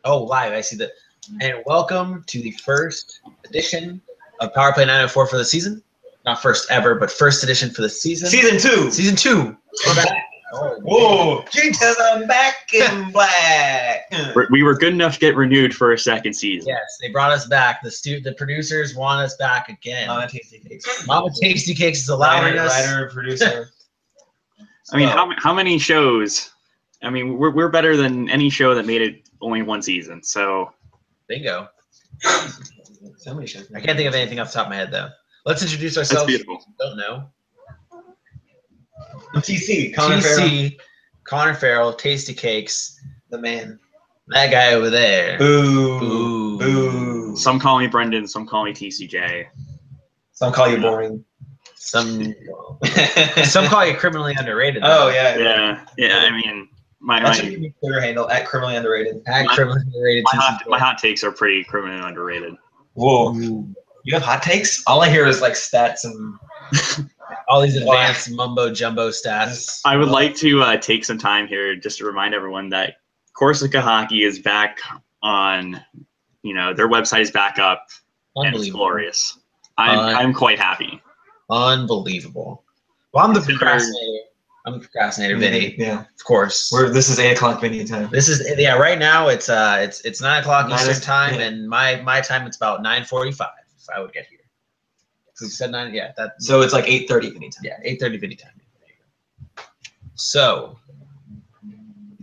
Oh, live. I see that. And welcome to the first edition of PowerPlay 904 for the season. Not first ever, but first edition for the season. Season 2. Season 2. We're back. Oh, whoa. Jesus, I'm back in black. We were good enough to get renewed for a second season. Yes, they brought us back. The producers want us back again. Mama Tasty Cakes. Mama Tasty Cakes is allowing us. Writer, producer. I mean, how many shows? I mean, we're better than any show that made it only one season. So bingo. So many shows. I can't think of anything off the top of my head though. Let's introduce ourselves. That's beautiful. Don't know. TC, Connor Farrell. Connor Farrell, Tasty Cakes, The man. that guy over there. Boo. Boo. Boo. some call me Brendan, some call me TCJ. Some call you boring. Some call you criminally underrated. Oh, yeah. Yeah. I mean, That should be your Twitter handle, at criminally underrated. Criminally underrated. my hot takes are pretty criminally underrated. Whoa. You have hot takes? All I hear is like stats and all these advanced mumbo jumbo stats. I would like to take some time here just to remind everyone that Corsica Hockey is back on, their website is back up and it's glorious. I'm quite happy. Unbelievable. Well, I'm the procrastinator. I'm the procrastinator, Vinny. Yeah. Of course. This is 8 o'clock Vinny time. This is right now it's 9 o'clock Eastern time, yeah. and my time it's about 9:45 if I would get here. So you said 9, yeah. So it's like 8:30 Vinny time. Yeah, 8:30 Vinny time. There you go. So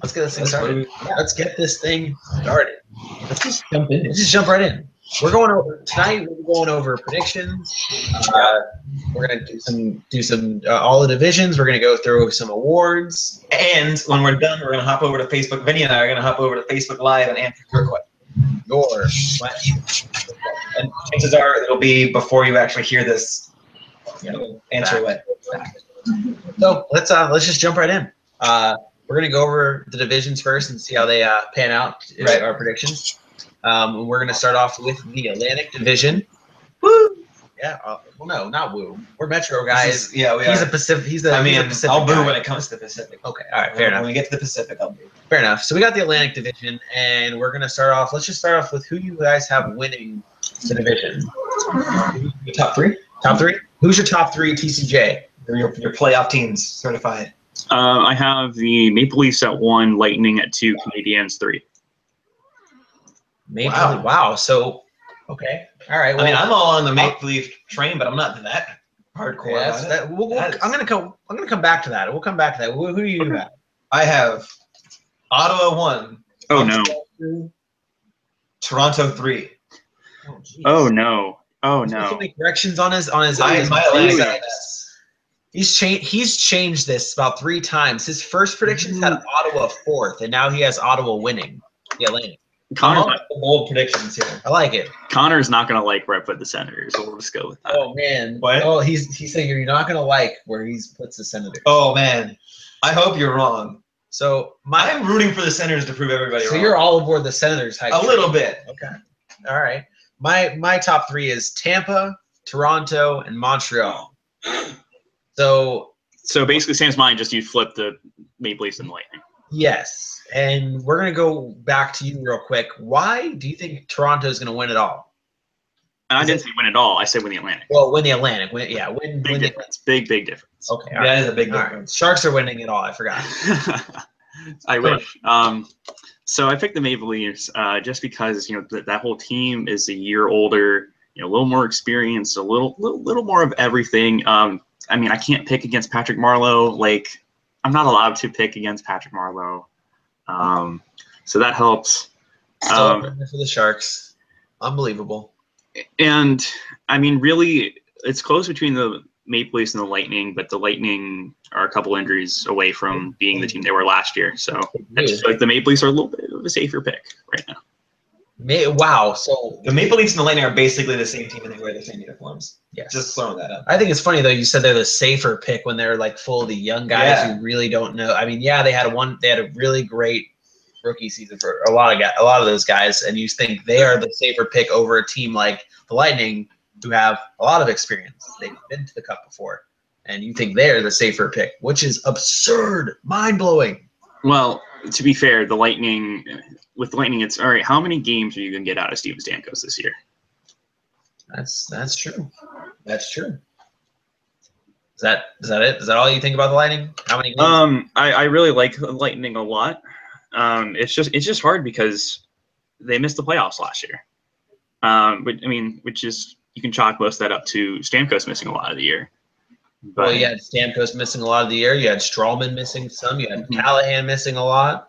let's get this thing started. Let's get this thing started. Let's just jump in. Let's just jump right in. We're going over tonight. We're going over predictions. We're gonna do some all the divisions. We're gonna go through some awards. And when we're done, we're gonna hop over to Facebook. Vinny and I are gonna hop over to Facebook Live and answer your question. And chances are it'll be before you actually hear this. Answer what? So let's just jump right in. We're gonna go over the divisions first and see how they pan out. Right. Our predictions. We're gonna start off with the Atlantic Division. Woo! Yeah. Well, no, not woo. We're Metro guys. We are. He's a Pacific. He's a Pacific I'll boo guy. when it comes to the Pacific. Okay. All right. Fair enough. When we get to the Pacific, I'll boo. Fair enough. So we got the Atlantic Division, and we're gonna start off. Let's just start off with who you guys have winning the division. Your top 3? Top 3. Who's your top 3? TCJ. Your playoff teams certified. I have the Maple Leafs at 1, Lightning at 2, Canadiens 3. Wow. So, okay. All right. Well, I mean, I'm all on the Maple Leaf train, but I'm not that hardcore. Yeah, I'm gonna come back to that. We'll come back to that. Who do you have? I have Ottawa 1. Oh no. Toronto 3. Oh no. Oh no. So many corrections on his He's changed this about 3 times. His first predictions had Ottawa 4th, and now he has Ottawa winning the Atlantic. Connor's bold predictions here. I like it. Connor's not gonna like where I put the Senators, so we'll just go with that. Oh man. What? Oh, he's saying you're not gonna like where he puts the Senators. Oh man. I hope you're wrong. So I'm rooting for the Senators to prove everybody wrong. So you're all aboard the Senators hype. A little bit. Okay. All right. My top 3 is Tampa, Toronto, and Montreal. So basically, Sam's mind just you flip the Maple Leafs and Lightning. Yes. And we're going to go back to you real quick. Why do you think Toronto is going to win it all? And I didn't say win it all. I said win the Atlantic. Well, win the Atlantic. Win big difference. Big difference. Okay. That is a big difference. Sharks are winning it all. I forgot. I wish. So I picked the Maple Leafs just because that whole team is a year older, a little more experience, a little more of everything. I mean, I can't pick against Patrick Marleau. Like, I'm not allowed to pick against Patrick Marleau. So that helps. Still for the Sharks. Unbelievable. And I mean, really, it's close between the Maple Leafs and the Lightning, but the Lightning are a couple injuries away from being the team they were last year. So I just feel like the Maple Leafs are a little bit of a safer pick right now. Wow. So the Maple Leafs and the Lightning are basically the same team and they wear the same uniforms. Yes. Just throwing that up. I think it's funny though. You said they're the safer pick when they're like full of the young guys who really don't know. I mean, yeah, they had a really great rookie season for a lot of those guys, and you think they are the safer pick over a team like the Lightning who have a lot of experience. They've been to the Cup before, and you think they're the safer pick, which is absurd, mind blowing. Well, to be fair, the Lightning, with the Lightning, it's all right. How many games are you gonna get out of Steven Stamkos this year? That's true. That's true. Is that it? Is that all you think about the Lightning? How many games? I really like the Lightning a lot. It's just hard because they missed the playoffs last year. But I mean, which is you can chalk most of that up to Stamkos missing a lot of the year. But, Well, you had Stamkos missing a lot of the year. You had Strawman missing some. You had Callahan missing a lot.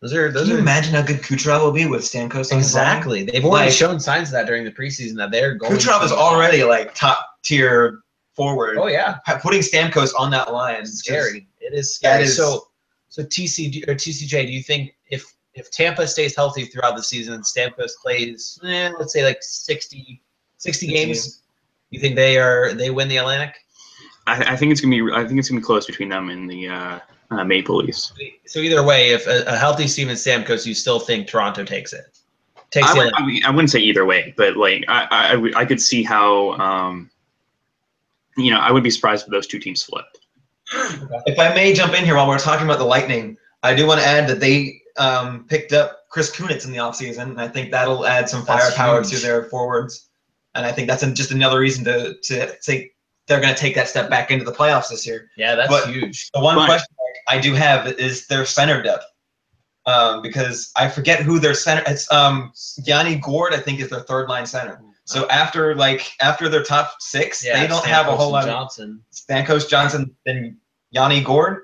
Can you imagine how good Kucherov will be with Stamkos? Exactly. They've already shown signs of that during the preseason that they're going. Kucherov is already like top tier forward. Oh yeah, putting Stamkos on that line is scary. It is scary. So TCJ, do you think if Tampa stays healthy throughout the season, Stamkos plays, let's say like 60 games, you think they win the Atlantic? I think it's gonna be close between them and the Maple Leafs. So either way, if a healthy Steven Stamkos, you still think Toronto takes it? I wouldn't say either way, but like I could see how I would be surprised if those two teams flipped. If I may jump in here while we're talking about the Lightning, I do want to add that they picked up Chris Kunitz in the offseason, and I think that'll add some firepower to their forwards. And I think that's just another reason to say they're going to take that step back into the playoffs this year. Yeah, that's huge. The one question I do have is their center depth. Because I forget who their center. It's Yanni Gourde, I think, is their third line center. So after their top six, they don't have a whole lot of Stamkos, Johnson, then Yanni Gourde.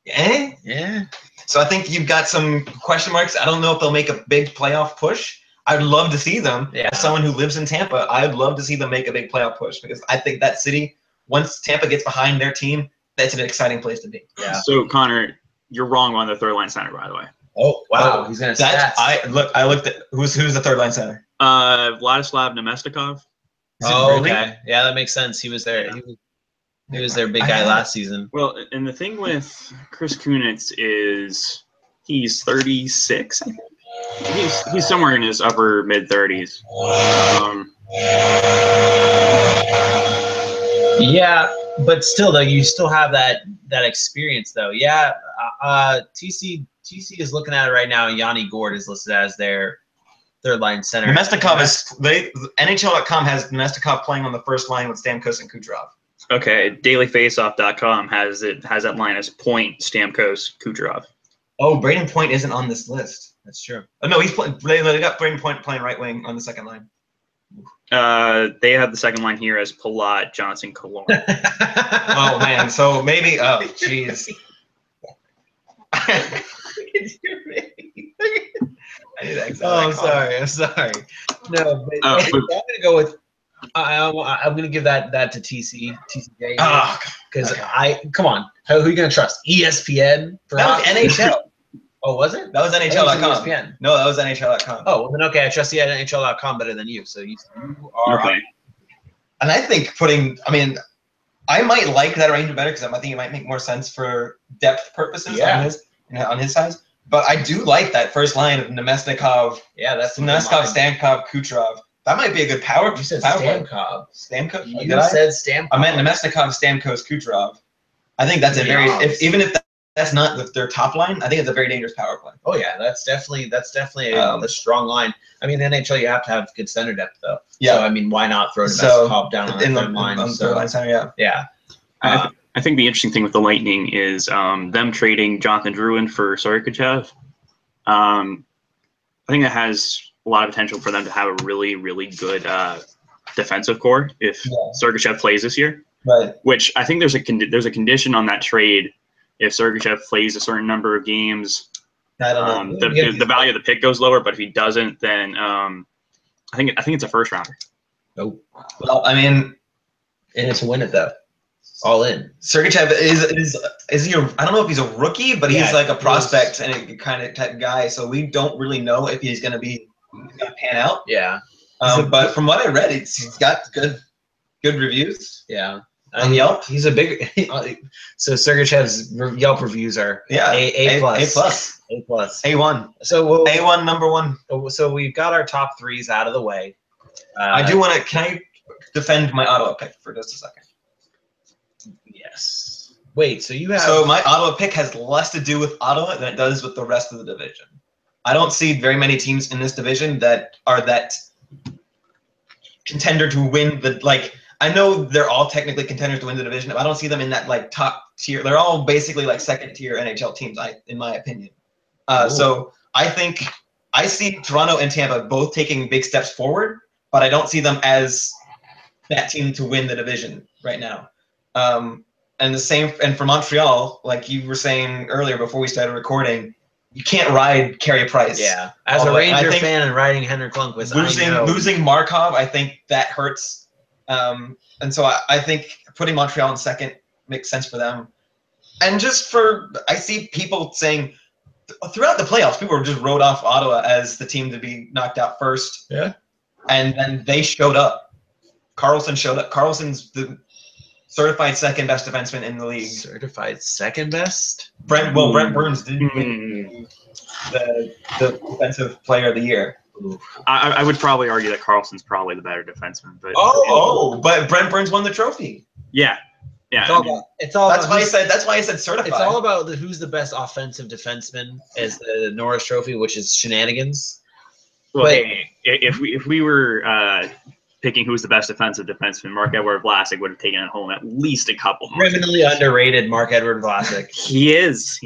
Yeah. So I think you've got some question marks. I don't know if they'll make a big playoff push. I'd love to see them. Yeah. As someone who lives in Tampa, I'd love to see them make a big playoff push because I think that city, once Tampa gets behind their team, that's an exciting place to be. Yeah. So Connor, you're wrong on the third line center, by the way. Oh wow, he's gonna stats. I looked at who's the third line center. Vladislav Nemestikov. Oh, really? Okay. Yeah, that makes sense. He was there. He was their big guy last season. Well, and the thing with Chris Kunitz is he's 36. I think. He's somewhere in his upper mid 30s. Yeah, but still though, you still have that experience though. Yeah, TC is looking at it right now. Yanni Gourde is listed as their third line center. Nemestikov NHL.com has Nemestikov playing on the first line with Stamkos and Kucherov. Okay, dailyfaceoff.com has that line as Point, Stamkos, Kucherov. Oh, Braden Point isn't on this list. That's true. Oh no, he's playing. They got Braden Point playing right wing on the second line. They have the second line here as Palat, Johnson, Killorn. Oh man, so maybe. Oh jeez. I'm sorry. No, but I'm gonna go with. I'm gonna give that to TCJ because come on, who are you gonna trust? ESPN for that was NHL. Oh, was it? That was NHL.com. ESPN. No, that was NHL.com. Oh, well, then okay, I trust the NHL.com better than you. So you are okay. And I think I might like that arrangement better because I think it might make more sense for depth purposes on his size. But I do like that first line of Nemestikov. Yeah, that's Nemestikov, Stamkov, Kucherov. That might be a good power. You said Stamkov. Stamkos. You said Stamkov. I meant Nemestikov, Stamkos, Kucherov. I think that's even if that's not their top line, I think it's a very dangerous power play. Oh yeah, that's definitely a strong line. I mean, in the NHL, you have to have good center depth though. Yeah. So I mean, why not throw Nemestikov down on the third line? On third line center, yeah. I think the interesting thing with the Lightning is them trading Jonathan Drouin for Sergachev. I think that has a lot of potential for them to have a really, really good defensive core if Sergachev plays this year. Right. Which I think there's a condition on that trade. If Sergachev plays a certain number of games, I don't know. The value of the pick goes lower. But if he doesn't, then I think it's a first rounder. Oh, well, I mean, and it's to win it though. All in. Sergachev is he? I don't know if he's a rookie, but he's like a prospect and a kind of type guy. So we don't really know if he's going to pan out. Yeah. But from what I read, he's got good reviews. Yeah. On Yelp, he's a big. So Sergachev's Yelp reviews are A+, A1. So A1 number one. So we've got our top threes out of the way. I do want to. Can I defend my Ottawa pick for just a second? Yes. Wait, so you have... So my Ottawa pick has less to do with Ottawa than it does with the rest of the division. I don't see very many teams in this division that are that contender to win the, like, I know they're all technically contenders to win the division, but I don't see them in that, like, top tier. They're all basically, like, second-tier NHL teams, in my opinion. So I think I see Toronto and Tampa both taking big steps forward, but I don't see them as that team to win the division right now. And the same, and for Montreal, like you were saying earlier before we started recording, you can't ride Carey Price. Yeah, as a Ranger fan and riding Henrik Lundqvist, losing Markov, I think that hurts. And so I think putting Montreal in second makes sense for them. And just for, I see people saying throughout the playoffs, people just wrote off Ottawa as the team to be knocked out first. Yeah. And then they showed up. Carlson showed up. Carlson's the certified second best defenseman in the league. Certified second best? Brent Burns did win the defensive player of the year. I would probably argue that Carlson's probably the better defenseman, but but Brent Burns won the trophy. Yeah. It's all that's why I said certified. It's all about who's the best offensive defenseman as the Norris Trophy, which is shenanigans. Well, hey, if we were picking who's the best defensive defenseman, Marc-Edouard Vlasic would have taken it home at least a couple more. Criminally underrated Marc-Edouard Vlasic. He is.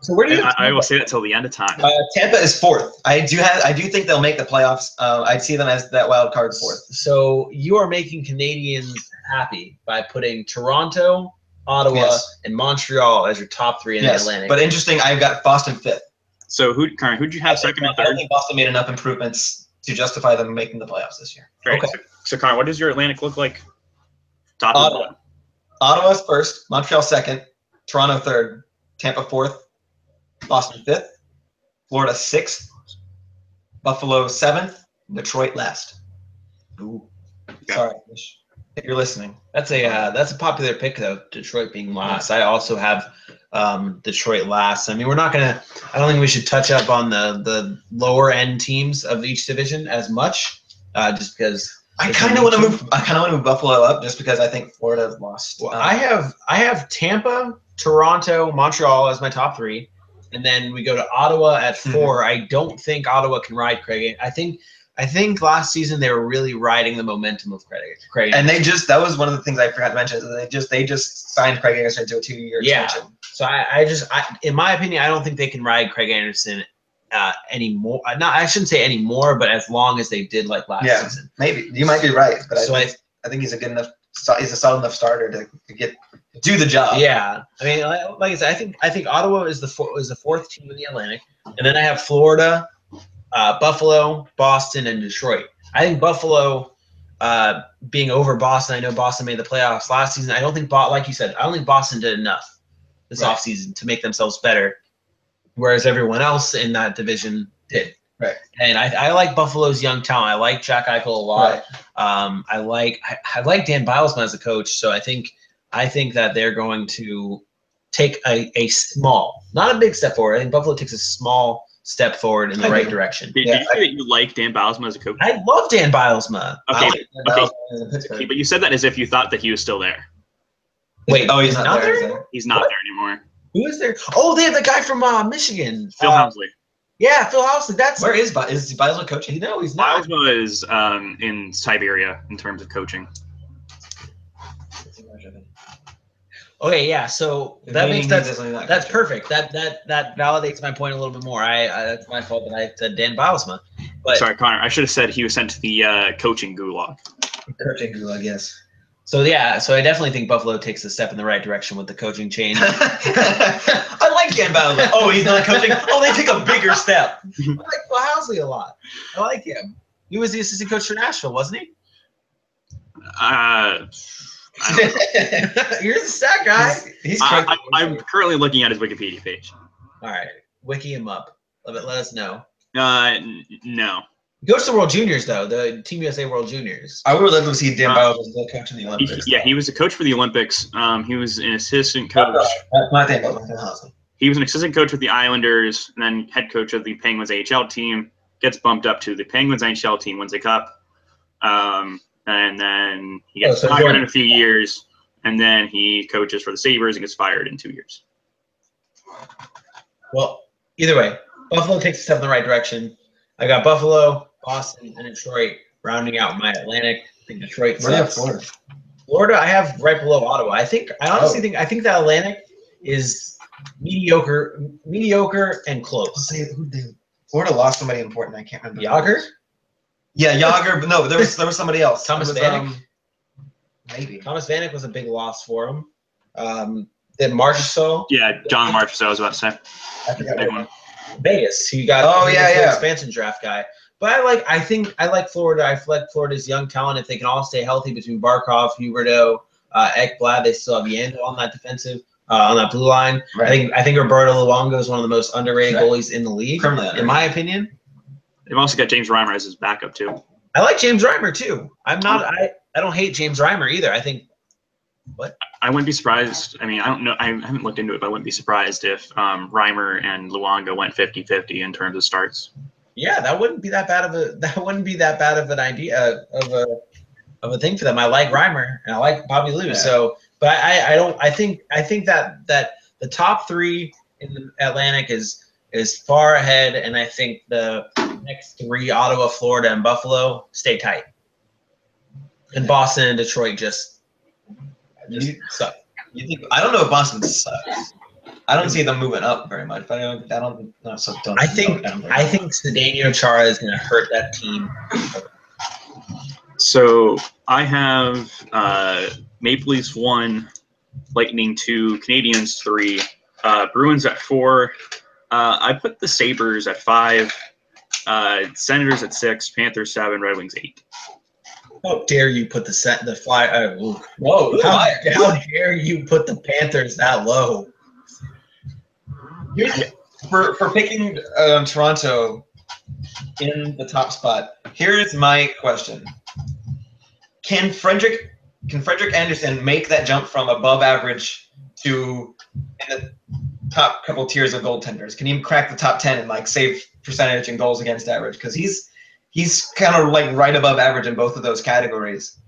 So where do you? I will say that till the end of time. Tampa is fourth. I do think they'll make the playoffs. I'd see them as that wild card fourth. So you are making Canadians happy by putting Toronto, Ottawa, and Montreal as your top three in the Atlantic. But interesting, I've got Boston fifth. So who'd you have second and third? I don't think Boston made enough improvements to justify them making the playoffs this year. Great. Okay. So Connor, what does your Atlantic look like? Top Ottawa. Ottawa's first, Montreal second, Toronto third, Tampa fourth, Boston fifth, Florida sixth, Buffalo seventh, Detroit last. Ooh. Sorry, if you're listening. That's a popular pick though, Detroit being last. I also have Detroit last. I mean, I don't think we should touch up on the lower end teams of each division as much, just because I kind of want to move Buffalo up just because I think Florida lost. Well, I have Tampa, Toronto, Montreal as my top three, and then we go to Ottawa at 4. I don't think Ottawa can ride Craig. I think last season they were really riding the momentum of Craig. And that was one of the things I forgot to mention. They just signed Craig Anderson to a 2-year extension. So I in my opinion, I don't think they can ride Craig Anderson anymore. I shouldn't say anymore, but as long as they did like last season. Maybe you might be right, but I think he's a good enough. He's a solid enough starter to do the job. Yeah, I mean, like I said, I think Ottawa is the fourth team in the Atlantic, and then I have Florida, Buffalo, Boston, and Detroit. I think Buffalo being over Boston. I know Boston made the playoffs last season. I don't think, like you said, I don't think Boston did enough this offseason to make themselves better, whereas everyone else in that division did. Right. And I like Buffalo's young talent. I like Jack Eichel a lot. Right. I like Dan Bilesman as a coach. So I think that they're going to take a small, not a big step forward. I think Buffalo takes a small step forward in the right direction. Did you say that you like Dan Bilesma as a coach? I love Dan Bilesma. Okay, but you said that as if you thought that he was still there. Wait, he's not there? He's not there anymore. Who is there? Oh, they have the guy from Michigan. Phil Housley. Yeah, Phil Housley. Where is Bilesma coaching? No, he's not. Bilesma is in Siberia in terms of coaching. Okay, yeah. So that's perfect. That validates my point a little bit more. That's my fault that I said Dan Bilesma. But sorry, Connor. I should have said he was sent to the coaching gulag. Coaching gulag, yes. So yeah, so I definitely think Buffalo takes a step in the right direction with the coaching change. I like Dan Bilesma. Oh, he's not coaching. Oh, they take a bigger step. I like Phil Housley a lot. I like him. He was the assistant coach for Nashville, wasn't he? You're the stat guy. I'm currently looking at his Wikipedia page. All right, wiki him up. Let us know. No. He goes to World Juniors though, the Team USA World Juniors. I would love to see Dan Bilesma still coaching the Olympics. He was a coach for the Olympics. He was an assistant coach. Not Dan Bilesma. He was an assistant coach with the Islanders, and then head coach of the Penguins AHL team. Gets bumped up to the Penguins NHL team, wins a cup. And then he gets fired in a few years, and then he coaches for the Sabres and gets fired in 2 years. Well, either way, Buffalo takes a step in the right direction. I got Buffalo, Boston, and Detroit rounding out my Atlantic. I think Detroit sucks. Where do you have Florida? Florida, I have right below Ottawa. I honestly think that Atlantic is mediocre and close. Who did? Florida lost somebody important. I can't remember. Yager? Yeah, Yager. But no, there was somebody else. Thomas Vanek? Maybe. Thomas Vanek was a big loss for him. Then Marchessault. Yeah, John Marchessault, I was about to say. I forgot big one. Vegas, who got the expansion draft guy. But I think I like Florida. I like Florida's young talent if they can all stay healthy between Barkov, Huberdeau, Ekblad. They still have Yandel on that defensive, on that blue line. Right. I think Roberto Luongo is one of the most underrated goalies in the league, in my opinion. They've also got James Reimer as his backup too. I like James Reimer too. I don't hate James Reimer either. I think. What? I wouldn't be surprised. I mean, I don't know. I haven't looked into it, but I wouldn't be surprised if Reimer and Luongo went 50-50 in terms of starts. Yeah, that wouldn't be that bad of an idea of a thing for them. I like Reimer and I like Bobby Lou. Yeah. So, but I think that the top three in the Atlantic is far ahead, and I think the next three, Ottawa, Florida, and Buffalo, stay tight. And Boston and Detroit just suck. You think? I don't know if Boston sucks. I don't see them moving up very much, but I think Zdeno Chara is going to hurt that team. So I have Maple Leafs 1, Lightning 2, Canadiens 3, Bruins at 4. I put the Sabres at 5, Senators at 6, Panthers 7, Red Wings 8. How dare you put the Fly? Whoa! How dare you put the Panthers that low? For picking Toronto in the top spot, here's my question: Can Frederik Andersen make that jump from above average to in the top couple tiers of goaltenders? Can he crack the top 10 in save percentage and goals against average? Because he's kind of right above average in both of those categories.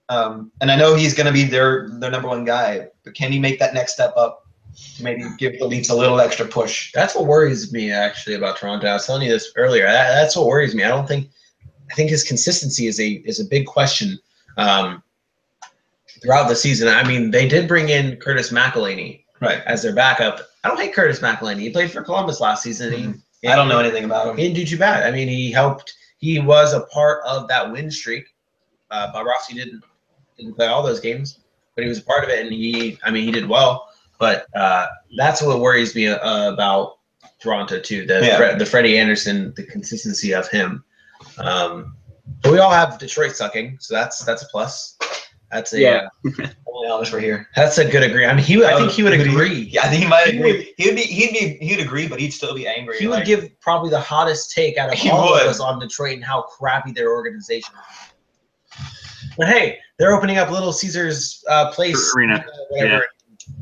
And I know he's going to be their number one guy, but can he make that next step up to maybe give the Leafs a little extra push? That's what worries me actually about Toronto. I was telling you this earlier. That's what worries me. I think his consistency is a big question throughout the season. I mean, they did bring in Curtis McElhinney as their backup. I don't hate Curtis McElhinney. He played for Columbus last season. Mm-hmm. I don't know anything about him. He didn't do too bad. I mean, he helped. He was a part of that win streak. Bobrovsky didn't play all those games, but he was a part of it, and he did well. But that's what worries me about Toronto too. The Freddie Anderson, the consistency of him. But we all have Detroit sucking, so that's a plus. That's a only honest we're here. That's a good agree. I mean, I think he would agree. Yeah, I think he might agree. He'd agree, but he'd still be angry. He would give probably the hottest take out of all of us on Detroit and how crappy their organization is. But hey, they're opening up Little Caesars Place Arena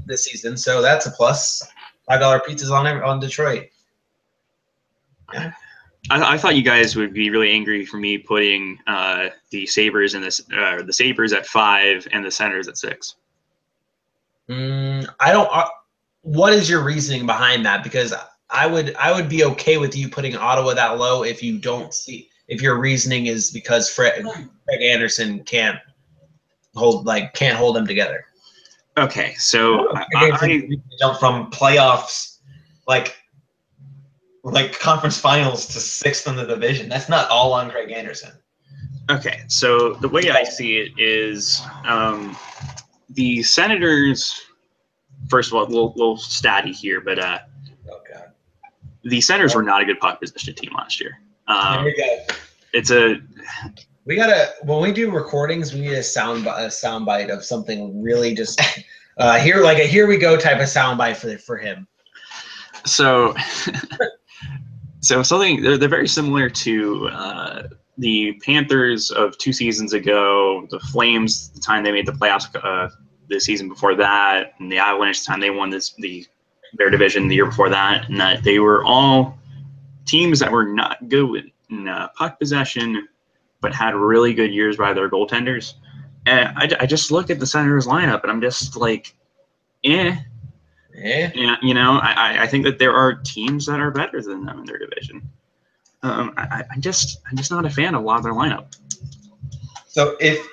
this season, so that's a plus. $5 pizzas on Detroit. Yeah. I thought you guys would be really angry for me putting the Sabres and the Sabres at 5 and the Senators at 6. I don't. What is your reasoning behind that? Because I would be okay with you putting Ottawa that low if your reasoning is because Craig Anderson can't hold them together. Okay, so I jump from playoffs like conference finals to 6th in the division. That's not all on Craig Anderson. Okay, so the way I see it is the Senators, first of all, a little statty here, but the Senators were not a good puck possession team last year. When we do recordings, we need a sound bite of something really just here we go type of sound bite for him. So something they're very similar to the Panthers of 2 seasons ago, the Flames the time they made the playoffs the season before that, and the Avalanche the time they won their division the year before that, and that they were all teams that were not good in puck possession, but had really good years by their goaltenders. And I just look at the Senators lineup, and I'm just like, eh. Yeah. Yeah, you know, I think that there are teams that are better than them in their division. I'm just not a fan of a lot of their lineup. So if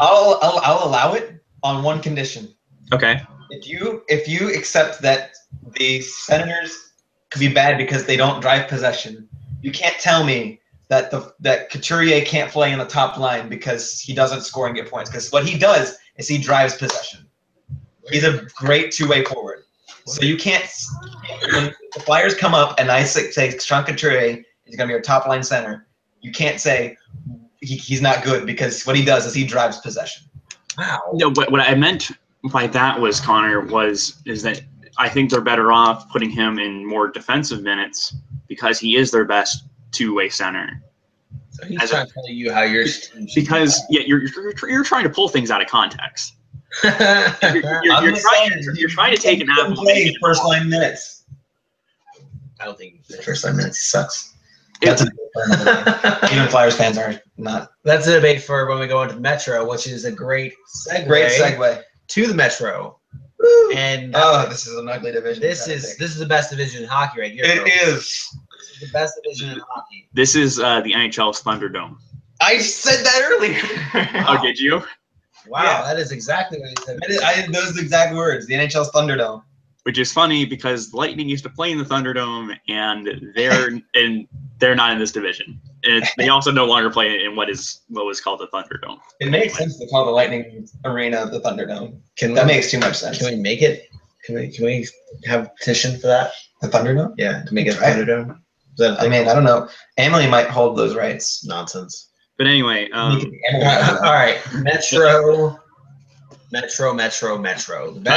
I'll allow it on one condition. Okay. If you accept that the Senators could be bad because they don't drive possession, you can't tell me that that Couturier can't play in the top line because he doesn't score and get points. Because what he does is he drives possession. He's a great two-way forward. So you can't when the Flyers come up and I say Sean Couturier is going to be our top line center, you can't say he's not good because what he does is he drives possession. Wow. No, but what I meant by that was, Connor, is that I think they're better off putting him in more defensive minutes because he is their best two-way center. So he's trying to tell you how your team should because you're trying to pull things out of context. You're trying to take an apple. First line minutes. I don't think first line minutes sucks. That's a even Flyers fans are not. That's a debate for when we go into the Metro, which is a great segue to the Metro. Woo. And this is an ugly division. This is the best division in hockey right here. It is. This is the best division in hockey. This is the NHL's Thunderdome. I said that earlier. Oh, did you? Wow, Yeah. That is exactly what he said. I had those exact words. The NHL's Thunderdome. Which is funny because the Lightning used to play in the Thunderdome, and they're not in this division. And they also no longer play in what was called the Thunderdome. It makes sense to call the Lightning Arena the Thunderdome. That makes too much sense. Can we make it? Can we have a petition for that? The Thunderdome? Yeah, to make it the Thunderdome. Is that a thing? I mean, I don't know. Emily might hold those rights. Nonsense. But anyway, all right, Metro. Can I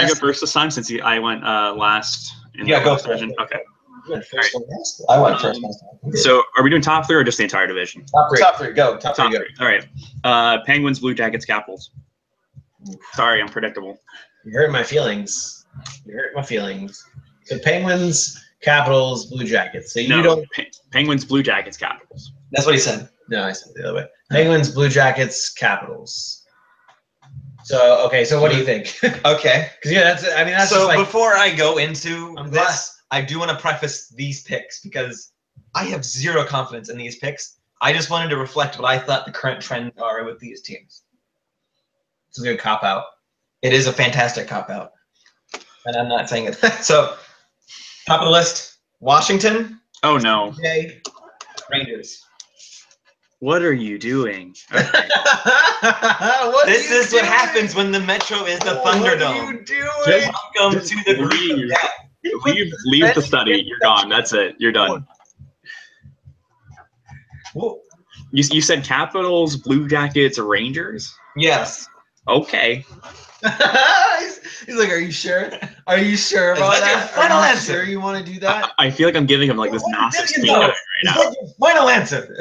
go first this time since I went last in the go division? Okay. I went first. So are we doing top three or just the entire division? Top three, go. Top three, go. All right. Penguins, Blue Jackets, Capitals. Sorry, I'm predictable. You hurt my feelings. So Penguins, Capitals, Blue Jackets. So you don't. Penguins, Blue Jackets, Capitals. That's what he said. No, I said it the other way. Penguins, Blue Jackets, Capitals. So okay, so what do you think? Okay. Because that's so just like, before I go into this, I do want to preface these picks because I have zero confidence in these picks. I just wanted to reflect what I thought the current trends are with these teams. It's a good cop out. It is a fantastic cop out, and I'm not saying it. So, top of the list: Washington. Oh no. Okay. Rangers. What are you doing? Okay. This is what happens when the Metro is the Thunderdome. What are you doing? Welcome to the leave the study. You're gone. That's it. You're done. You said Capitals, Blue Jackets, Rangers? Yes. Okay. He's like, are you sure? Are you sure about that? Final Are you answer. sure you want to do that? I feel like I'm giving him like this massive speech right now. Final answer.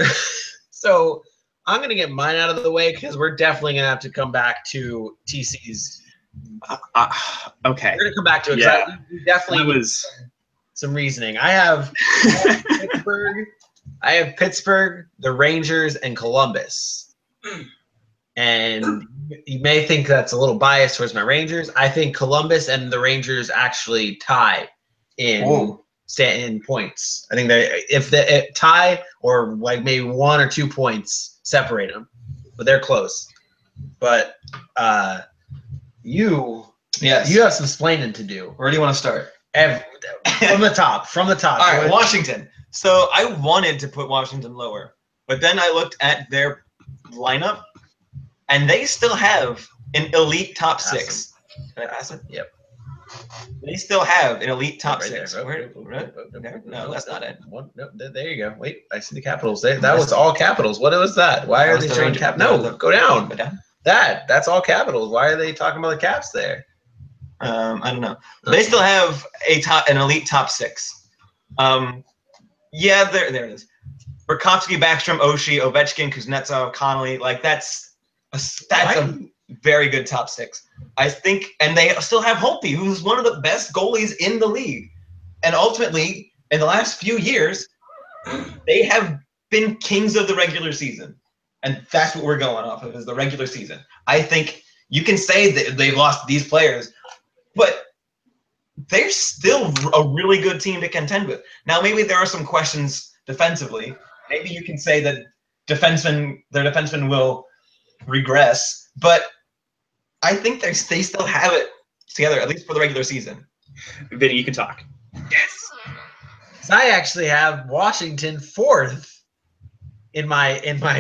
So I'm gonna get mine out of the way because we're definitely gonna have to come back to TC's. Okay. We're gonna come back to it. Yeah. Definitely was some reasoning. I have Pittsburgh. I have Pittsburgh, the Rangers, and Columbus. And you may think that's a little biased towards my Rangers. I think Columbus and the Rangers actually tie in points. I think if they tie or like maybe 1 or 2 points separate them, but they're close. But you have some splaining to do. Where do you want to start? From the top. All right, Washington. So I wanted to put Washington lower, but then I looked at their lineup, and they still have an elite top 6. Can I pass it? Yep. They still have an elite top Right 6. there. No, that's not it. No, there you go. Wait, I see the Capitals. That was all Capitals. What was that? Why are they showing cap? No, go down. That's all Capitals. Why are they talking about the Caps there? I don't know. They still have an elite top 6. Yeah, there it is. Burakovsky, Backstrom, Oshie, Ovechkin, Kuznetsov, Connolly. Like that's a very good top 6. I think, and they still have Holtby, who's one of the best goalies in the league. And ultimately, in the last few years, they have been kings of the regular season. And that's what we're going off of is the regular season. I think you can say that they've lost these players, but they're still a really good team to contend with. Now, maybe there are some questions defensively. Maybe you can say that their defensemen will regress, but I think they still have it together, at least for the regular season. Vinny, you can talk. Yes. So I actually have Washington 4th in my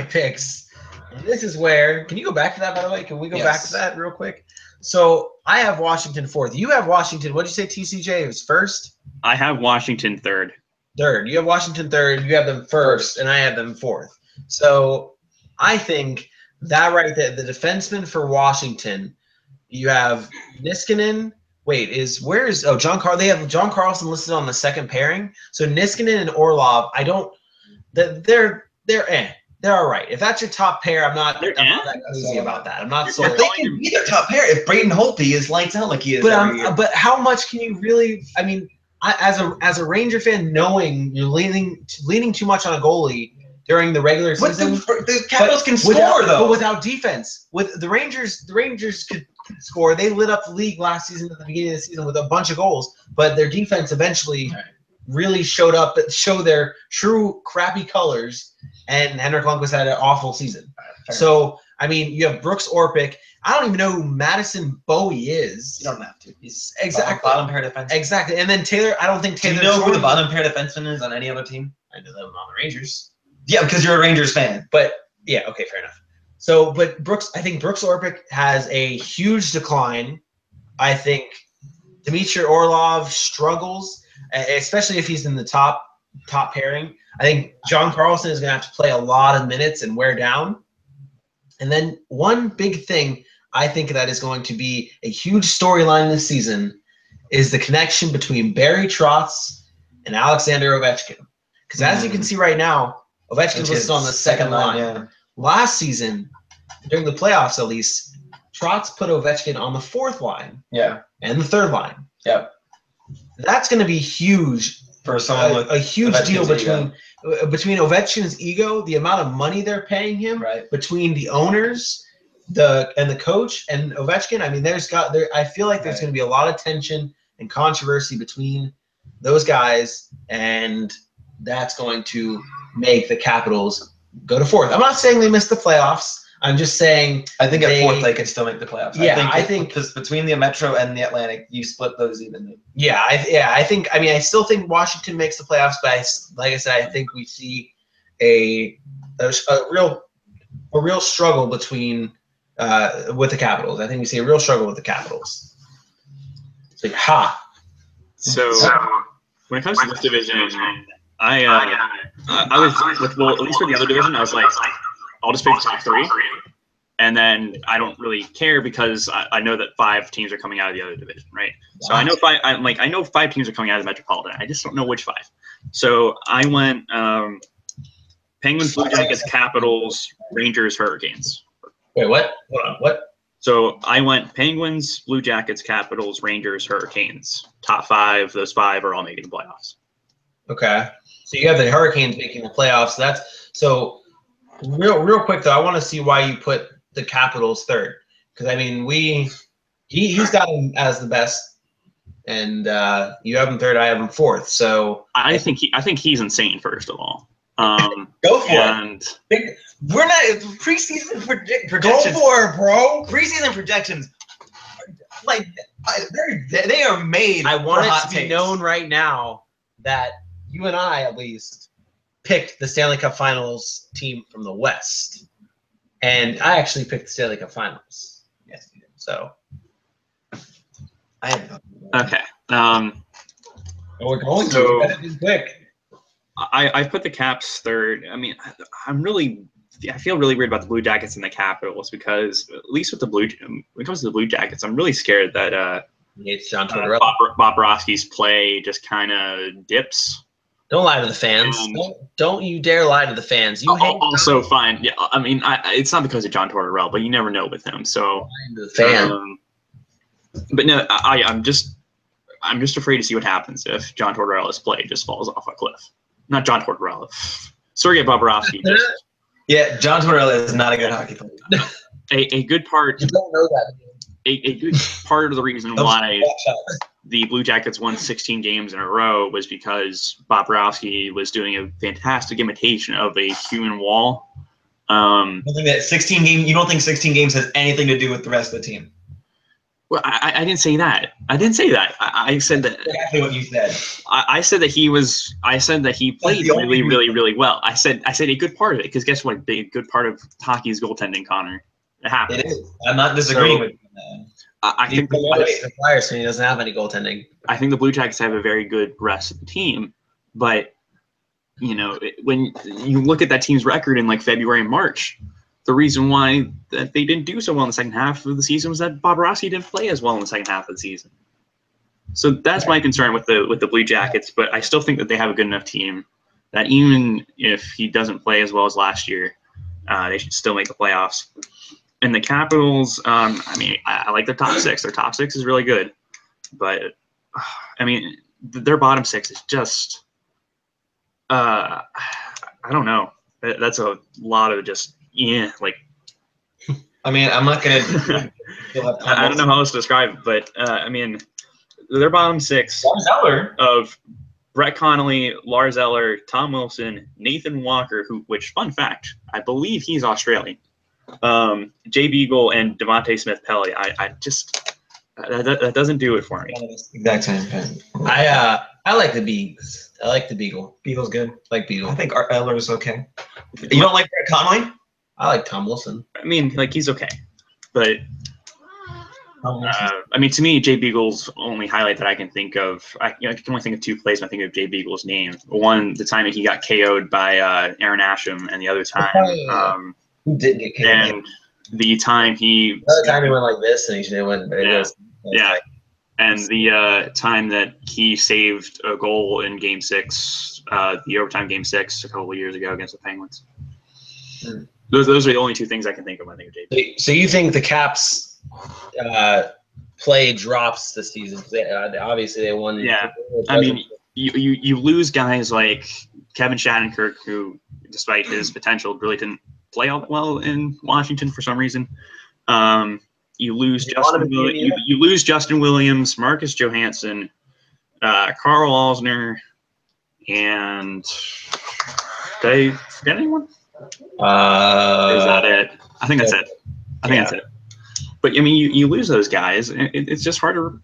picks. And this is where, can you go back to that, by the way? Can we go back to that real quick? So I have Washington 4th. You have Washington, what did you say, TCJ? It was 1st? I have Washington 3rd. 3rd. You have Washington 3rd. You have them 1st, and I have them 4th. So I think that right there, the defenseman for Washington, you have Niskanen. Wait, John Carl? They have John Carlson listed on the second pairing. So Niskanen and Orlov, I don't. They're all right. If that's your top pair, I'm not that crazy about that. I'm not sold. They can be their top pair if Braden Holtby is lights out like he is. But how much can you really? I mean, as a Ranger fan, knowing you're leaning too much on a goalie during the regular season, the Capitals can score though. But without defense, with the Rangers could score. They lit up the league last season at the beginning of the season with a bunch of goals, but their defense eventually really showed up, showed their true crappy colors, and Henrik Lundqvist had an awful season. So, I mean, you have Brooks Orpik. I don't even know who Madison Bowie is. You don't have to. He's exactly bottom pair defenseman. Exactly. And then Taylor, I don't think Taylor. Do you know who the bottom pair defenseman is on any other team? I know them on the Rangers. Yeah, because you're a Rangers fan. But yeah, okay, fair enough. So, but I think Brooks Orpik has a huge decline. I think Dmitry Orlov struggles, especially if he's in the top pairing. I think John Carlson is going to have to play a lot of minutes and wear down. And then one big thing I think that is going to be a huge storyline this season is the connection between Barry Trotz and Alexander Ovechkin. Because as you can see right now, Ovechkin's listed on the second line. Yeah. Last season, during the playoffs at least, Trotz put Ovechkin on the 4th line. Yeah. And the 3rd line. Yep. That's going to be huge. For someone with a huge deal between Ovechkin's ego, the amount of money they're paying him, between the owners, the coach, and Ovechkin. I mean, I feel like there's going to be a lot of tension and controversy between those guys, and that's going to make the Capitals go to 4th. I'm not saying they missed the playoffs. I'm just saying I think at 4th they can still make the playoffs. Yeah, I think because between the Metro and the Atlantic, you split those evenly. Yeah, I still think Washington makes the playoffs, but like I said, I think we see a real struggle between with the Capitals. I think we see a real struggle with the Capitals. It's like So when it comes to this division, I was at least for the other division, I was like, I'll just pick the top 3, and then I don't really care because I know that 5 teams are coming out of the other division, right? So I know 5 teams are coming out of the Metropolitan. I just don't know which 5. So I went Penguins, Blue Jackets, Capitals, Rangers, Hurricanes. Wait, what? Hold on, what? So I went Penguins, Blue Jackets, Capitals, Rangers, Hurricanes. Top 5. Those 5 are all making the playoffs. Okay. So you have the Hurricanes making the playoffs. So real quick though, I want to see why you put the Capitals 3rd, because I mean he's got him as the best, and you have him 3rd. I have him 4th. So I think he's insane. First of all, go for it. We're not preseason projections. Go for it, bro. Preseason projections, like they are made. I want it to be known right now that you and I at least picked the Stanley Cup Finals team from the West, and I actually picked the Stanley Cup Finals. Yes, you did. So I have okay. We're going so, to be quick. I put the Caps 3rd. I mean, I feel really weird about the Blue Jackets and the Capitals because at least with when it comes to the Blue Jackets, I'm really scared that it's John Tortorella. Bobrovsky's play just kind of dips. Don't lie to the fans. Don't you dare lie to the fans. You hate also fine. Yeah, I mean, it's not because of John Tortorella, but you never know with him. So, the fan. But no, I'm just afraid to see what happens if John Tortorella's play just falls off a cliff. Not John Tortorella. Sergei Bobrovsky Yeah, John Tortorella is not a good hockey player. A good part. You don't know that. A good part of the reason why the Blue Jackets won 16 games in a row was because Bobrovsky was doing a fantastic imitation of a human wall. I think that 16 games. You don't think 16 games has anything to do with the rest of the team? Well, I didn't say that. I didn't say that. I said that. That's exactly what you said. I said that he was. I said that he played really, really, really well. I said a good part of it because guess what? A good part of hockey is goaltending, Connor. It happens. It is. I'm not disagreeing with you on that. I think the Flyers, so he doesn't have any goaltending. I think the Blue Jackets have a very good rest of the team, but when you look at that team's record in like February and March, the reason why that they didn't do so well in the second half of the season was that Bobrovsky didn't play as well in the second half of the season. So that's my concern with the Blue Jackets, but I still think that they have a good enough team that even if he doesn't play as well as last year, they should still make the playoffs. And the Capitals, I like their top six. Their top six is really good, but their bottom six is just, I don't know. That's a lot of just I'm not gonna. I don't know how else to describe it, but their bottom six of Brett Connolly, Lars Eller, Tom Wilson, Nathan Walker, which fun fact, I believe he's Australian. Jay Beagle and Devontae Smith-Pelly. I just that doesn't do it for me. Exact same thing. I like the Beagles. I like the Beagle. Beagle's good. I like Beagle. I think Eller's okay. You don't like Brett Connolly? I like Tom Wilson. He's okay, but to me, Jay Beagle's only highlight that I can think of. I can only think of two plays when I think of Jay Beagle's name. One, the time that he got KO'd by Aaron Asham, and the other time. Who didn't get KO'd? And the time he went like this, and he went. And the time that he saved a goal in Game 6, the overtime Game 6 a couple of years ago against the Penguins. Those are the only two things I can think of when I think of JP. So you think the Caps play drops this season? Obviously, they won. Yeah, you lose guys like Kevin Shattenkirk, who, despite his potential, really didn't play all that well in Washington for some reason. You lose Justin Williams, Marcus Johansson, Carl Alsner, and did I forget anyone? Is that it? I think that's it. That's it. But you lose those guys. It's just hard to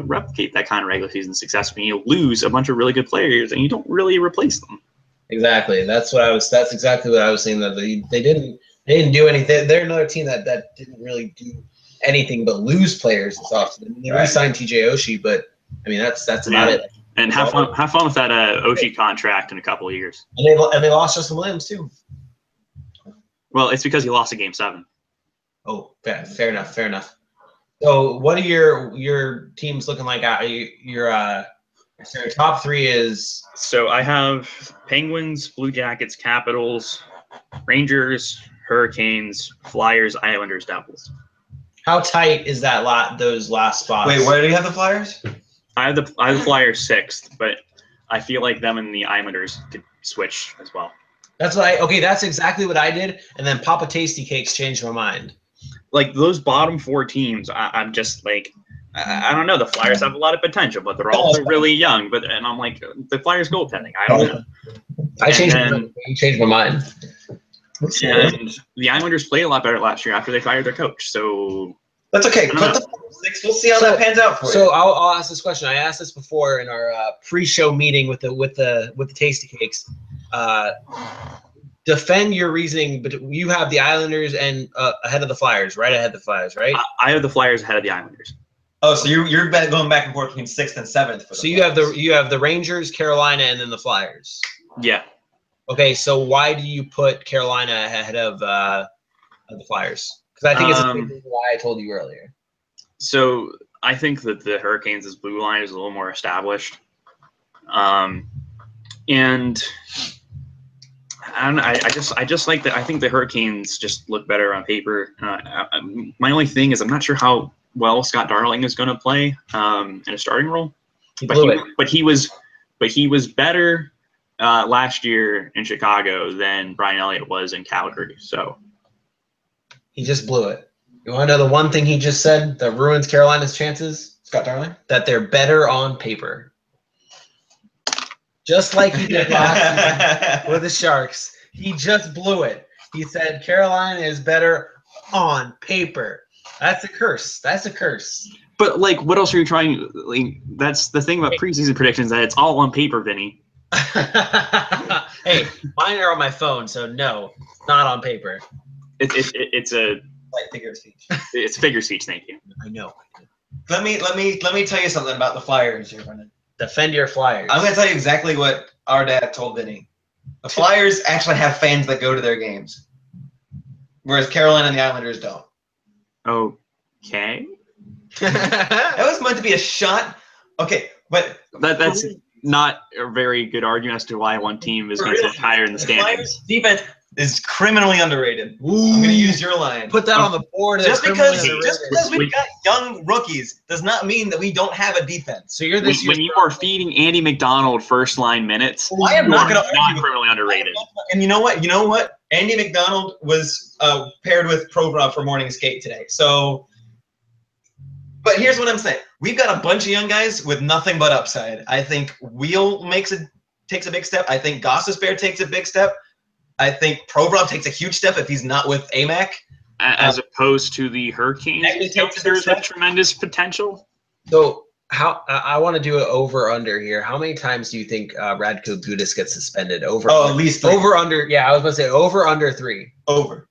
replicate that kind of regular season success when you lose a bunch of really good players and you don't really replace them. Exactly. That's exactly what I was saying. That they didn't do anything. They're another team that didn't really do anything but lose players this offseason. They re-signed TJ Oshie, but that's about it. And have fun with that Oshie contract in a couple of years. And they lost Justin Williams too. Well, it's because he lost a Game 7. Oh, fair enough. So, what are your teams looking like? Your top three is. So I have Penguins, Blue Jackets, Capitals, Rangers, Hurricanes, Flyers, Islanders, Devils. How tight is that those last spots? Wait, where do you have the Flyers? I have the Flyers 6th, but I feel like them and the Islanders could switch as well. That's exactly what I did, and then Papa Tasty Cakes changed my mind. Like those bottom 4 teams, I'm just like, I don't know. The Flyers have a lot of potential, but they're also really young. And I'm like, the Flyers goaltending, I don't know. You changed my mind. And the Islanders played a lot better last year after they fired their coach. So that's okay. Put the 6. We'll see how that pans out for you. So I'll ask this question. I asked this before in our pre-show meeting with the Tasty Cakes. Defend your reasoning, but you have the Islanders and ahead of the Flyers, right? Ahead of the Flyers, right? I have the Flyers ahead of the Islanders. Oh, so you're going back and forth between 6th and 7th. So you have the Rangers, Carolina, and then the Flyers. Yeah. Okay, so why do you put Carolina ahead of the Flyers? Because I think it's a big reason why I told you earlier. So I think that the Hurricanes' blue line is a little more established, and I don't know. I just like that. I think the Hurricanes just look better on paper. My only thing is I'm not sure how well Scott Darling is going to play in a starting role. But he was better last year in Chicago than Brian Elliott was in Calgary. So he just blew it. You want to know the one thing he just said that ruins Carolina's chances? Scott Darling? That they're better on paper. Just like he did last season with the Sharks. He just blew it. He said Carolina is better on paper. That's a curse. That's a curse. But, like, what else are you trying? Like, that's the thing about preseason predictions, that it's all on paper, Vinny. Hey, mine are on my phone, so no, not on paper. It's a Like figure of speech. It's figure speech. Thank you. I know. Let me tell you something about the Flyers here, Brendan. Defend your Flyers. I'm going to tell you exactly what our dad told Vinny. The Flyers actually have fans that go to their games, whereas Carolina and the Islanders don't. Okay. That was meant to be a shot. Okay, but That's not a very good argument as to why one team is going to sit higher in the standings. Flyers defense is criminally underrated. I'm going to use your line. Put that on the board. Just because we've got young rookies does not mean that we don't have a defense. So you're this when you are feeding Andy McDonald first line minutes, I am not going to not criminally underrated. And you know what? You know what? Andy McDonald was paired with Provorov for morning skate today. So, but here's what I'm saying: we've got a bunch of young guys with nothing but upside. I think Wheel takes a big step. I think Gostisbehere takes a big step. I think Provorov takes a huge step if he's not with AMAC. As opposed to the Hurricanes, youngsters with tremendous potential. So I want to do an over/under here. How many times do you think Radko Gudas gets suspended? Over. Oh, at least 3. Over/under. Yeah, I was going to say over/under 3. Over.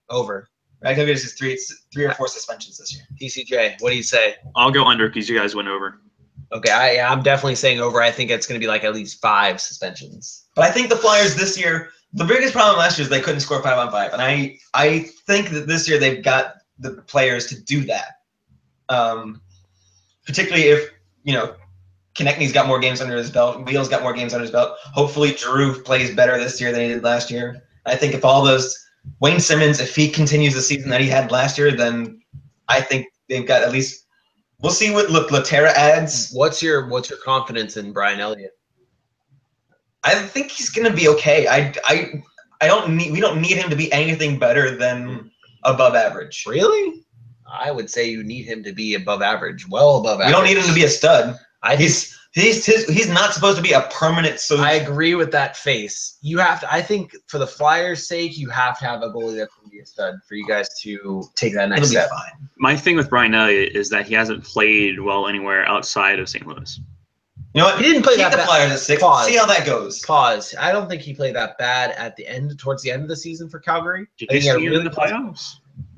Radko Gudas is 3 or 4 suspensions this year. TCJ, what do you say? I'll go under because you guys went over. Okay, I'm definitely saying over. I think it's going to be like at least 5 suspensions. But I think the Flyers this year. The biggest problem last year is they couldn't score 5-on-5, and I think that this year they've got the players to do that. Particularly if Konechny's got more games under his belt, Wheel's got more games under his belt. Hopefully, Drew plays better this year than he did last year. I think if all those Wayne Simmons, if he continues the season that he had last year, then I think they've got at least. We'll see what Laterra adds. What's your confidence in Brian Elliott? I think he's gonna be okay. We don't need him to be anything better than above average. Really? I would say you need him to be above average, well above average. We don't need him to be a stud. He's not supposed to be a permanent solution. I agree with that face. You have to. I think for the Flyers' sake, you have to have a goalie that can be a stud for you guys to take that next step. Fine. My thing with Brian Elliott is that he hasn't played well anywhere outside of St. Louis. You know what? He didn't play Keep that the Flyers at 6. Pause. See how that goes. Pause. I don't think he played that bad towards the end of the season for Calgary. Did you see him in the playoffs?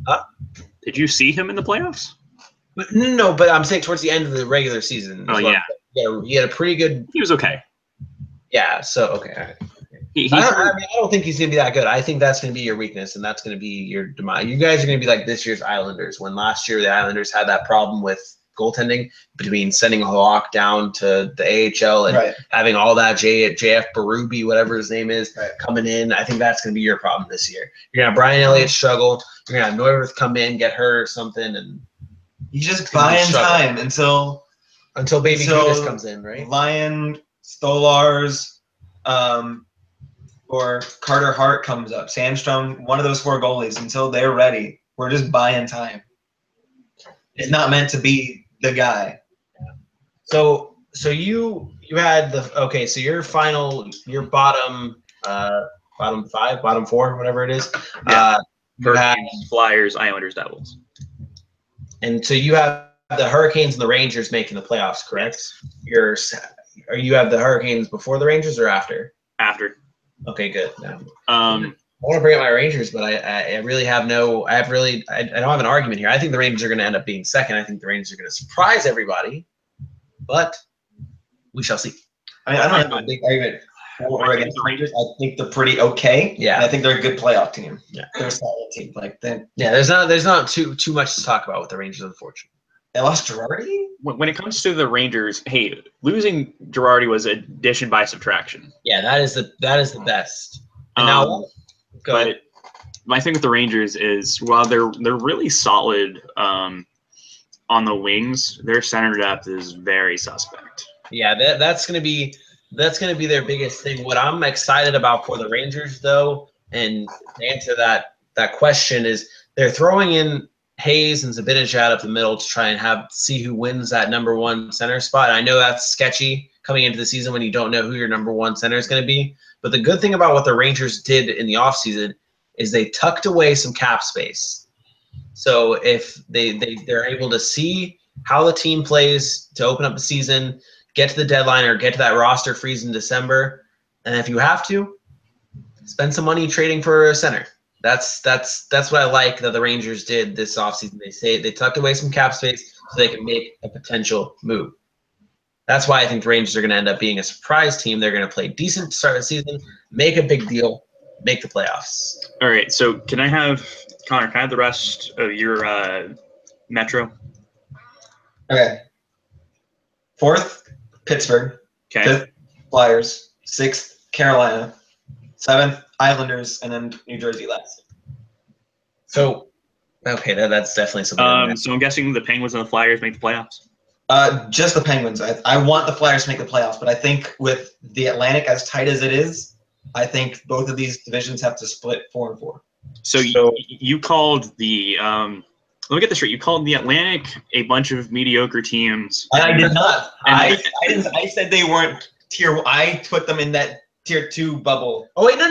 Huh? Did you see him in the playoffs? No, but I'm saying towards the end of the regular season. Oh, yeah. He had a pretty good. He was okay. Yeah. So okay. All right. I don't think he's gonna be that good. I think that's gonna be your weakness, and that's gonna be your demise. You guys are gonna be like this year's Islanders. When last year the Islanders had that problem with goaltending between sending Halak down to the AHL and having all that JF Berube, whatever his name is, coming in. I think that's gonna be your problem this year. You're gonna have Brian Elliott struggle. You're gonna have Neuwirth come in, get hurt or something, and you just buying time until Baby Gudas comes in, right? Lion, Stolars, or Carter Hart comes up. Sandstrom, one of those 4 goalies, until they're ready. We're just buying time. It's not meant to be the guy. So you had so your bottom 5, bottom 4, whatever it is. Hurricanes, Flyers, Islanders, Devils. And so you have the Hurricanes and the Rangers making the playoffs, correct? You have the Hurricanes before the Rangers or after? After. Okay, good. I want to bring up my Rangers, but I really have I don't have an argument here. I think the Rangers are going to end up being second. I think the Rangers are going to surprise everybody, but we shall see. I don't have a big argument for or against the Rangers. I think they're pretty okay. Yeah, and I think they're a good playoff team. Yeah, they're a solid team. There's not too much to talk about with the Rangers, unfortunately. They lost Girardi? When it comes to the Rangers, hey, losing Girardi was addition by subtraction. Yeah, that is the best. And now, but my thing with the Rangers is while they're really solid on the wings, their center depth is very suspect. Yeah, that's going to be That's going to be their biggest thing. What I'm excited about for the Rangers, though, and to answer that question, is they're throwing in Hayes and Zibanejad up the middle to try and see who wins that #1 center spot. I know that's sketchy coming into the season when you don't know who your #1 center is going to be. But the good thing about what the Rangers did in the offseason is they tucked away some cap space. So if they're able to see how the team plays to open up the season, get to the deadline or get to that roster freeze in December, and if you have to, spend some money trading for a center. That's what I like that the Rangers did this offseason. They tucked away some cap space so they can make a potential move. That's why I think the Rangers are going to end up being a surprise team. They're going to play decent to start the season, make a big deal, make the playoffs. All right, so can I have the rest of your Metro? Okay. 4th, Pittsburgh. Okay. 5th, Flyers. 6th, Carolina. 7th, Islanders, and then New Jersey last. So, okay, that's definitely something. So I'm guessing the Penguins and the Flyers make the playoffs. Just the Penguins. I want the Flyers to make the playoffs, but I think with the Atlantic as tight as it is, I think both of these divisions have to split 4-4. So you called the let me get this straight. You called the Atlantic a bunch of mediocre teams. I did not. And I said they weren't tier. I put them in that tier 2 bubble. Oh wait, no,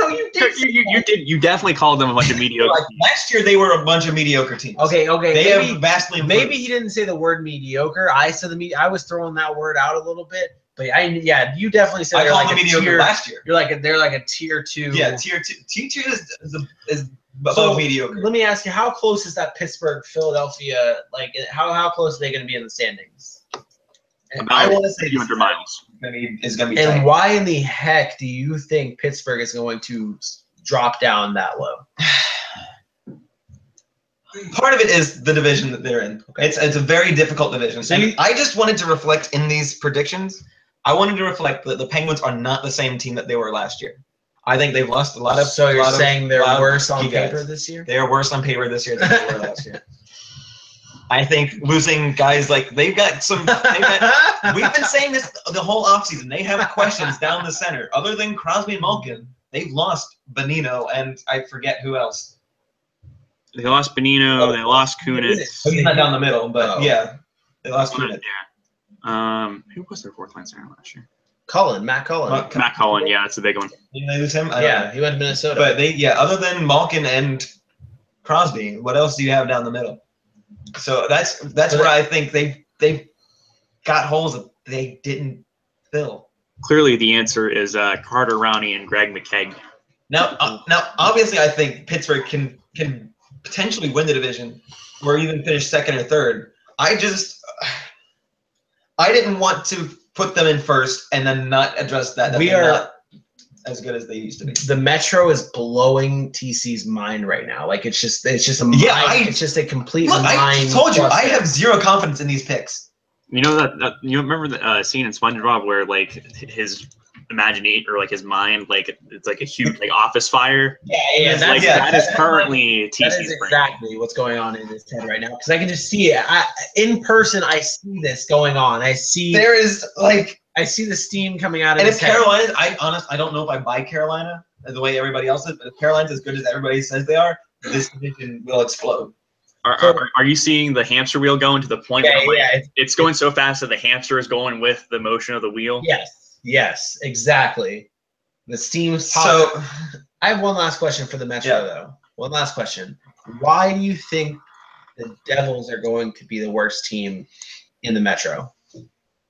you did. You definitely called them a bunch of mediocre. Like, last year they were a bunch of mediocre teams. Okay. They have vastly improved. Maybe he didn't say the word mediocre. I said I was throwing that word out a little bit, but you definitely said I they're called like them a mediocre tier. last year. They're like a tier 2. Yeah, tier 2. Tier 2 is above mediocre. Let me ask you, how close is that Pittsburgh, Philadelphia? Like, how close are they going to be in the standings? I want to say 200 miles. Is going to be And tight. why in the heck do you think Pittsburgh is going to drop down that low? Part of it is the division that they're in. Okay. It's a very difficult division. So I just wanted to reflect in these predictions. I wanted to reflect that the Penguins are not the same team that they were last year. I think they've lost a lot of. So you're saying they're lot of worse on key guys. paper this year? They are worse on paper this year than they were last year. I think losing guys like we've been saying this the whole offseason. They have questions down the center. Other than Crosby and Malkin, they've lost Bonino and I forget who else. They lost Bonino. They lost Kunitz. He's not down the middle, but yeah, they lost Kunitz. Yeah. Who was their 4th line center last year? Matt Cullen. Matt Cullen. Yeah, that's a big one. Did they lose him? Yeah, he went to Minnesota. But other than Malkin and Crosby, what else do you have down the middle? So that's where I think they've got holes that they didn't fill. Clearly, the answer is Carter Rowney and Greg McKegg. Now, obviously, I think Pittsburgh can potentially win the division, or even finish 2nd or 3rd. I didn't want to put them in 1st and then not address that. We are not as good as they used to be. The Metro is blowing TC's mind right now. Like it's just a mind. It's just a complete mind. I told you I have zero confidence in these picks. You know that you remember the scene in SpongeBob where like his imagination or like his mind, like it's like a huge like office fire. Yeah. That is currently TC's That is exactly what's going on in his head right now because I can just see it. In person, I see this going on. I see the steam coming out of his head. And if Carolina, I don't know if I buy Carolina the way everybody else is, but if Carolina's as good as everybody says they are, this division will explode. Are you seeing the hamster wheel going to the point where it's going so fast that the hamster is going with the motion of the wheel? Yes, exactly. The steam's popping. So I have one last question for the Metro, though. One last question. Why do you think the Devils are going to be the worst team in the Metro?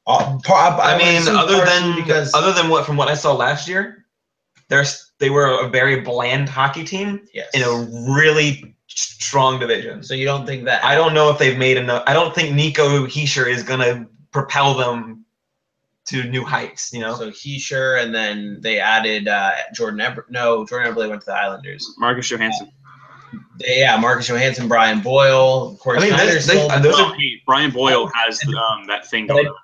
I mean, other than what I saw last year, they were a very bland hockey team in a really strong division. So you don't think that? I don't know if they've made enough. I don't think Nico Hischier is gonna propel them to new heights. You know. So Hischier, and then they added Jordan Eberle went to the Islanders. Marcus Johansson. Marcus Johansson, Brian Boyle. Of course, Brian Boyle has that thing going on.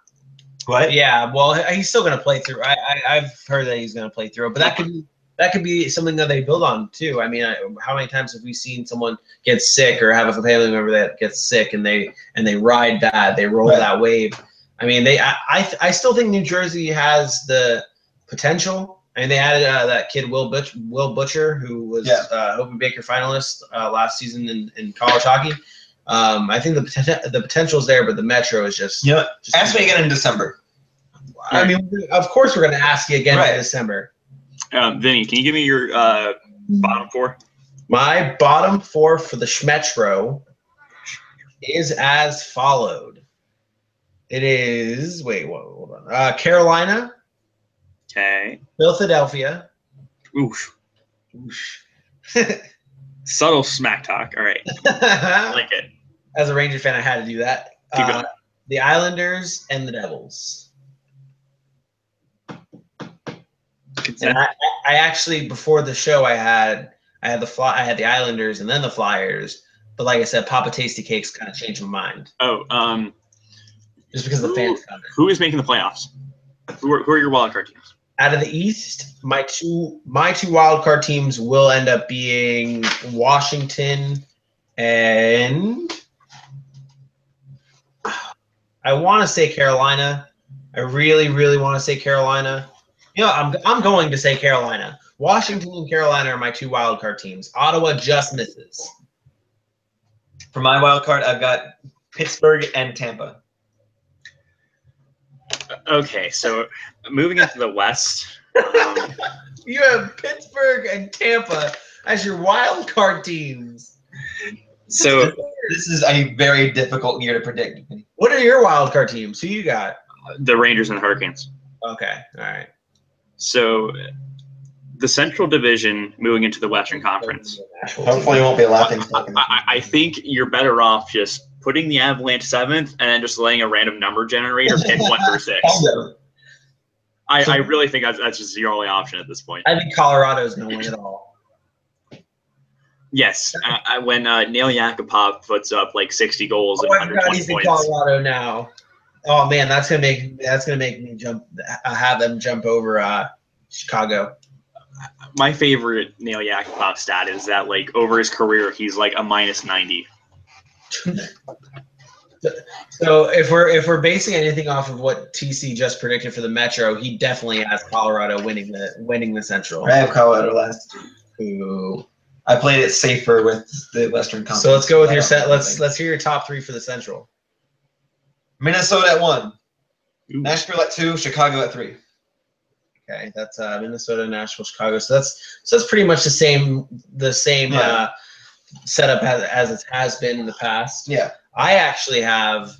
What? Yeah, well, he's still going to play through. I've heard that he's going to play through, but that could be something that they build on too. I mean, how many times have we seen someone get sick or have a family member that gets sick and they ride that, they roll that wave? I mean, I still think New Jersey has the potential. I mean, they added that kid Will Butcher, who was Hobie Baker finalist last season in college hockey. I think the potential is there, but the Metro is just. Yeah. Ask me again in December. I mean, of course we're going to ask you again in December. Vinny, can you give me your bottom 4? My bottom 4 for the Schmetro is as followed. It is hold on. Carolina. Okay. Philadelphia. Oof. Subtle smack talk. All right. I like it. As a Ranger fan, I had to do that. Keep going. The Islanders and the Devils. And I actually, before the show, I had the Islanders and then the Flyers. But like I said, Papa Tasty Cakes kind of changed my mind. Oh, just because of the fans coming. Who is making the playoffs? Who are your wild card teams? Out of the East, my two wild card teams will end up being Washington and I want to say Carolina. I really, really want to say Carolina. You know, I'm going to say Carolina. Washington and Carolina are my 2 wild card teams. Ottawa just misses. For my wild card, I've got Pittsburgh and Tampa. Okay, so moving into the West. You have Pittsburgh and Tampa as your wild card teams. So this is a very difficult year to predict. What are your wild card teams? Who you got? The Rangers and the Hurricanes. Okay, all right. So the Central Division moving into the Western Conference. Hopefully, it won't be a laughing stock. I think you're better off just putting the Avalanche 7th and then just letting a random number generator pick 1 through 6. I really think that's just your only option at this point. I think Colorado's going to win it all. Yes, when Neil Yakupov puts up like 60 goals and 120 he's points. In Colorado now. Oh man, that's gonna make me jump. Have them jump over Chicago. My favorite Neil Yakupov stat is that like over his career he's like a -90. So if we're basing anything off of what TC just predicted for the Metro, he definitely has Colorado winning the Central. I have Colorado last. Ooh. I played it safer with the Western Conference. So let's go with your set. Let's hear your top 3 for the Central. Minnesota at 1, Ooh. Nashville at 2, Chicago at 3. Okay, that's Minnesota, Nashville, Chicago. So that's pretty much the same setup as it has been in the past. Yeah. I actually have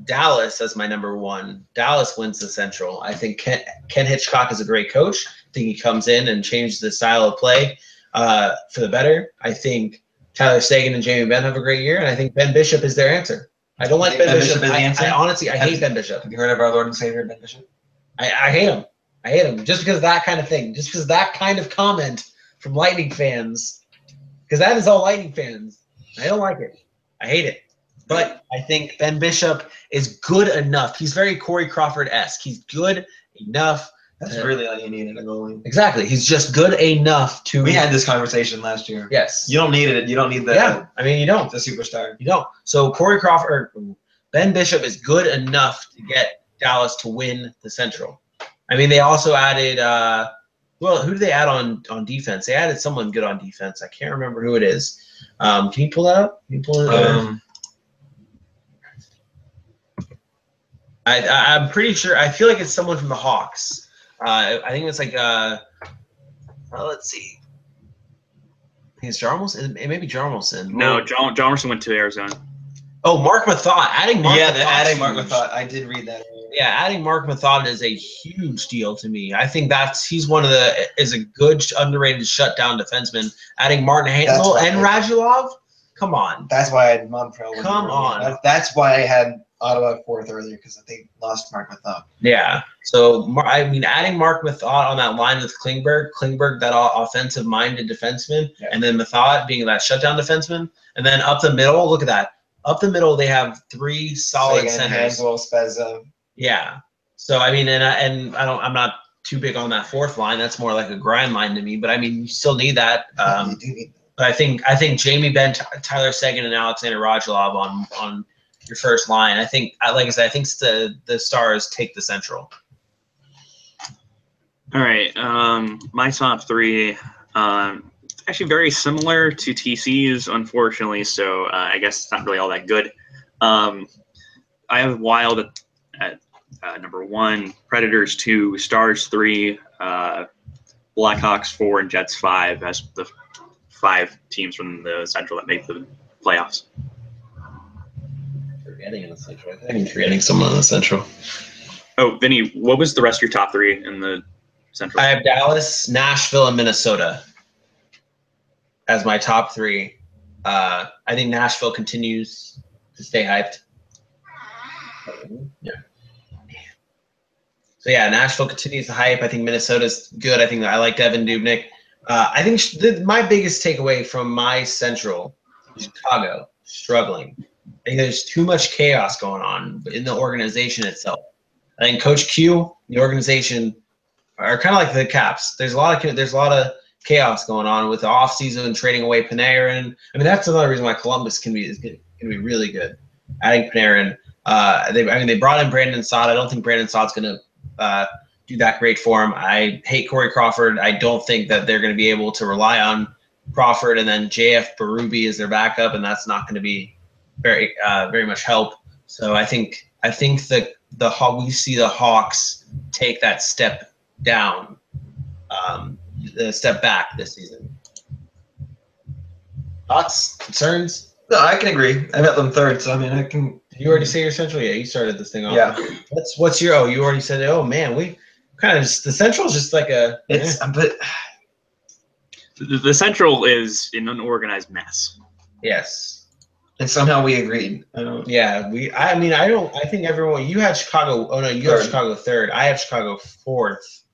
Dallas as my number 1. Dallas wins the Central. I think Ken Hitchcock is a great coach. I think he comes in and changes the style of play for the better. I think Tyler Seguin and Jamie Benn have a great year, and I think Ben Bishop is their answer. I don't like Ben Bishop. I honestly hate Ben Bishop. Have you heard of our Lord and Savior, Ben Bishop? I hate him. I hate him just because of that kind of thing. Just because of that kind of comment from Lightning fans. Because that is all Lightning fans. I don't like it. I hate it. But I think Ben Bishop is good enough. He's very Corey Crawford-esque. He's good enough. That's really all you need in a goalie. Exactly. He's just good enough to. We had this conversation last year. Yes. You don't need it. You don't need the. Yeah. I mean, you don't. The superstar. You don't. So Corey Crawford, Ben Bishop is good enough to get Dallas to win the Central. I mean, they also added. Well, who did they add on defense? They added someone good on defense. I can't remember who it is. Can you pull that up? Can you pull it up? I'm pretty sure. I feel like it's someone from the Hawks. I think it's like let's see. I think it's Jarmelson. It may be Jarmelson. No, Jarmelson went to Arizona. Oh, Mark Mathot. Adding Mark. Yeah, Mathot's adding Mark huge. Mathot. I did read that earlier. Yeah, adding Mark Mathot is a huge deal to me. I think he's a good underrated shutdown defenseman. Adding Martin Handel and Radulov. Come on. That's why I had Montreal. Come on. That's why I had Ottawa 4th earlier, because I think lost Mark Mathot. Yeah. So, I mean, adding Mark Mathot on that line with Klingberg, that offensive-minded defenseman, and then Mathot being that shutdown defenseman, and then up the middle, look at that. Up the middle, they have 3 solid centers. Spezza. Yeah. So, I mean, I'm not too big on that 4th line. That's more like a grind line to me. But I mean, you still need that. You do need that. But I think Jamie Benn, Tyler Seguin, and Alexander Radulov your first line. I think, like I said, I think the Stars take the Central. All right, my top three, actually very similar to TC's, unfortunately. So I guess it's not really all that good. I have Wild at number 1, Predators 2, Stars 3, Blackhawks 4, and Jets 5 as the 5 teams from the Central that make the playoffs. Forgetting in the Central. I think I'm forgetting someone in the Central. Oh, Vinny, what was the rest of your top 3 in the Central? I have Dallas, Nashville, and Minnesota as my top 3. I think Nashville continues to stay hyped. Yeah. So yeah, Nashville continues to hype. I think Minnesota's good. I think I like Devin Dubnyk. I think my biggest takeaway from my Central is Chicago struggling. I think there's too much chaos going on in the organization itself. I think Coach Q, the organization, are kind of like the Caps. There's a lot of chaos going on with the offseason trading away Panarin. I mean, that's another reason why Columbus can be really good. Adding Panarin, they brought in Brandon Saad. I don't think Brandon Saad's going to do that great for him. I hate Corey Crawford. I don't think that they're going to be able to rely on Crawford and then JF Berube is their backup, and that's not going to be very much help. So I think that we see the Hawks take that step down, the step back this season. Thoughts, concerns? No, I can agree. I got them third, so I mean, I can. Did you already say your Central? Yeah, you started this thing off. Yeah. What's your? Oh, you already said it. Oh man, we kind of the Central's just like a. It's but the Central is an unorganized mess. Yes. And somehow we agreed. Yeah, I think everyone. You had Chicago. Oh no, you had Chicago third. I have Chicago fourth.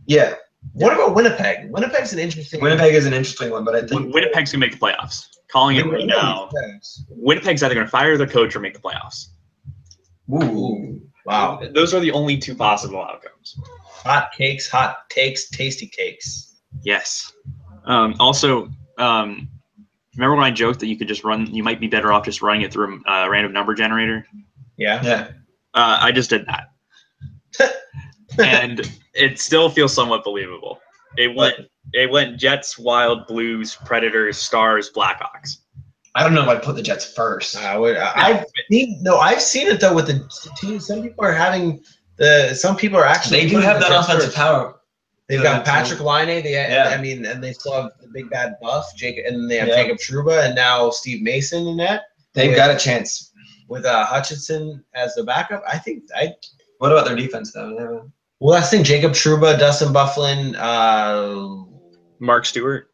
Yeah. What about Winnipeg? Winnipeg's an interesting. Winnipeg is an interesting one, but I think Winnipeg's gonna make the playoffs. Calling it right now. Winnipeg's either gonna fire their coach or make the playoffs. Ooh, wow! Those are the only 2 possible outcomes. Hot takes, tasty cakes. Yes. Also, remember when I joked that you could just run? You might be better off just running it through a random number generator. Yeah. Yeah. I just did that, and it still feels somewhat believable. It went Jets, Wild, Blues, Predators, Stars, Blackhawks. I don't know if I'd put the Jets first. I've seen it though with the team. Some people are having some people are actually. They do have that offensive power. They've got Patrick Laine. And they still have the big bad Buff, Jacob, and they have Jacob Trouba, and now Steve Mason in that. They've got a chance with Hutchinson as the backup. What about their defense though? Well, that's the thing. Jacob Trouba, Dustin Byfuglien, Mark Stewart.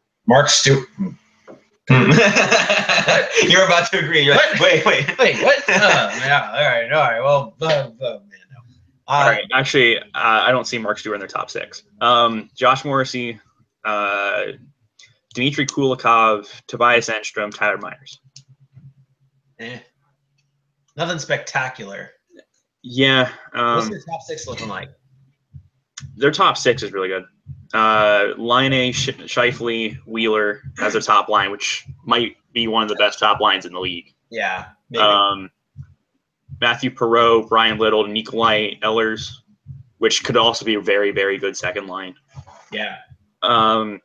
You're about to agree. You're like, wait, what? Yeah, all right. Well, man, no. All right. Actually, I don't see Mark Stewart in their top 6. Josh Morrissey, Dmitry Kulikov, Tobias Enstrom, Tyler Myers. Nothing spectacular. Yeah. What's their top 6 looking like? Their top 6 is really good. Laine, Scheifele, Wheeler as their top line, which might be one of the best top lines in the league. Yeah. Maybe. Matthew Perreault, Brian Little, Nikolai Ehlers, which could also be a very, very good second line. Yeah. And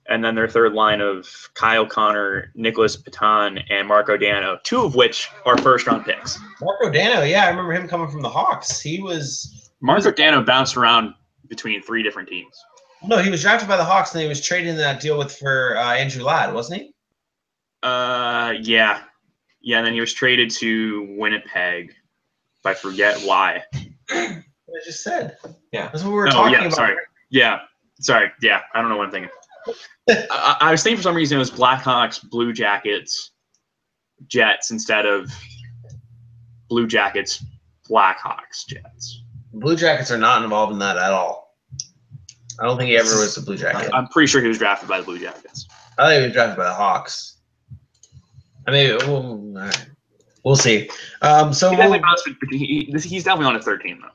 then their third line of Kyle Connor, Nicholas Paton, and Marco Dano, 2 of which are first-round picks. Marco Dano, yeah, I remember him coming from the Hawks. Marco Dano bounced around between 3 different teams. No, he was drafted by the Hawks, and he was traded in that deal for Andrew Ladd, wasn't he? Yeah. Yeah, and then he was traded to Winnipeg. If I forget why. I just said. Yeah. That's what we were talking about. Sorry. Yeah. Sorry. Yeah. I don't know what I'm thinking. I was thinking for some reason it was Blackhawks, Blue Jackets, Jets instead of Blue Jackets, Blackhawks, Jets. Blue Jackets are not involved in that at all. I don't think he ever was a Blue Jacket. I'm pretty sure he was drafted by the Blue Jackets. I think he was drafted by the Hawks. I mean, we'll see. He's definitely on a third team though.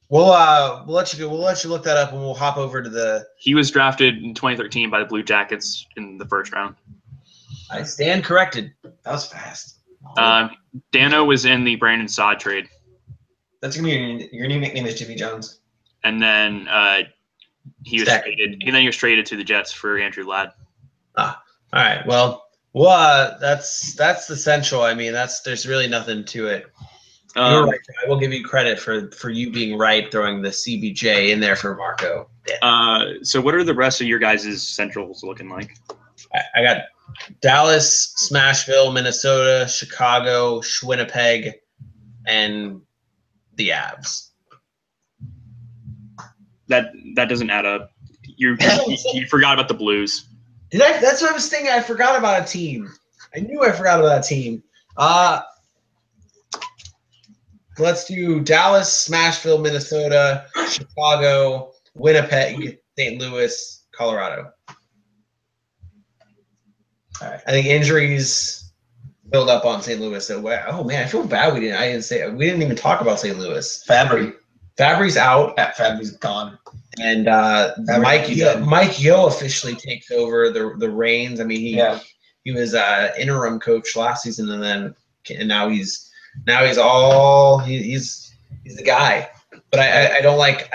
We'll let you look that up, and we'll hop over to the. He was drafted in 2013 by the Blue Jackets in the first round. I stand corrected. That was fast. Dano was in the Brandon Saad trade. That's gonna be your new nickname is Jimmy Jones. And then he was traded. And then he was traded to the Jets for Andrew Ladd. All right. Well, that's the central. I mean, there's really nothing to it. You're right. I will give you credit for you being right, throwing the CBJ in there for Marco. Yeah. So what are the rest of your guys' centrals looking like? I got Dallas, Smashville, Minnesota, Chicago, Winnipeg, and the Avs. That doesn't add up. You forgot about the Blues. Did I? That's what I was thinking. I forgot about a team. I knew I forgot about a team. Let's do Dallas, Smashville, Minnesota, Chicago, Winnipeg, St. Louis, Colorado. All right. I think injuries build up on St. Louis. So, oh man, I feel bad we didn't even talk about St. Louis. Fabry's out. Fabry's gone. And Mike Yeo officially takes over the reins. I mean, he was interim coach last season, and now he's the guy. But I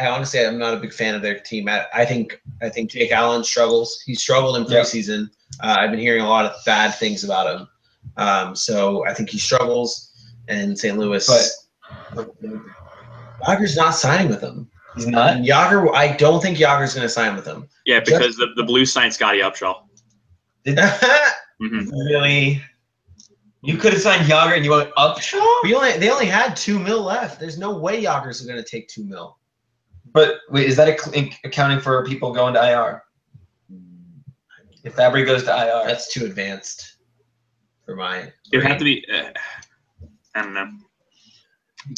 honestly, I'm not a big fan of their team. I think Jake Allen struggles. He struggled in preseason. I've been hearing a lot of bad things about him. So I think he struggles. And St. Louis, but Yager's not signing with him. He's not? And Yager, I don't think Yager's going to sign with him. Yeah, because the Blues signed Scotty Upshaw. Really? You could have signed Yager and you went Upshaw? They only had $2 million left. There's no way Yager's going to take $2 million. But wait, is that accounting for people going to IR? If Fabry goes to IR, that's too advanced for my. It would have to be. I don't know.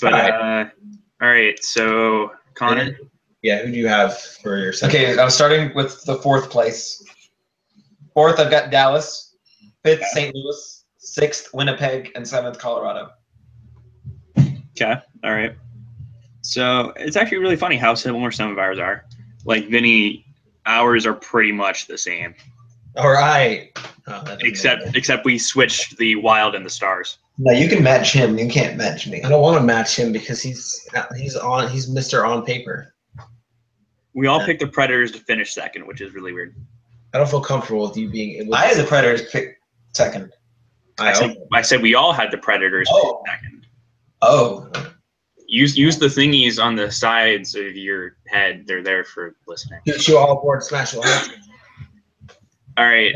But all right. So Connor. Yeah, who do you have for your second? Okay, I'm starting with the fourth place. Fourth, I've got Dallas. Fifth, St. Louis. Sixth, Winnipeg, and seventh, Colorado. Okay. All right. So it's actually really funny how similar some of ours are. Like Vinny, ours are pretty much the same. All right. Except we switched the Wild and the Stars. No, you can match him. You can't match me. I don't want to match him because he's Mr. On paper. We all picked the Predators to finish second, which is really weird. I don't feel comfortable with you being able. I had the Predators pick second. I said we all had the Predators pick second. Oh. Use the thingies on the sides of your head. They're there for listening. Get you all aboard Smash. All right.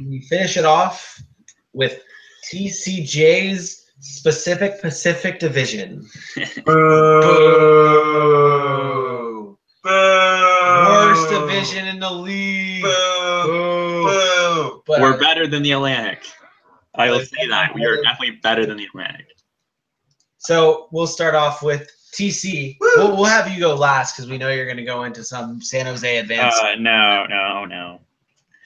We finish it off with TCJ's specific Pacific Division. Boo. Boo. Worst division in the league. Boo. But we're better than the Atlantic. I will say that. We are definitely better than the Atlantic. So we'll start off with TC. We'll have you go last because we know you're going to go into some San Jose advance. No.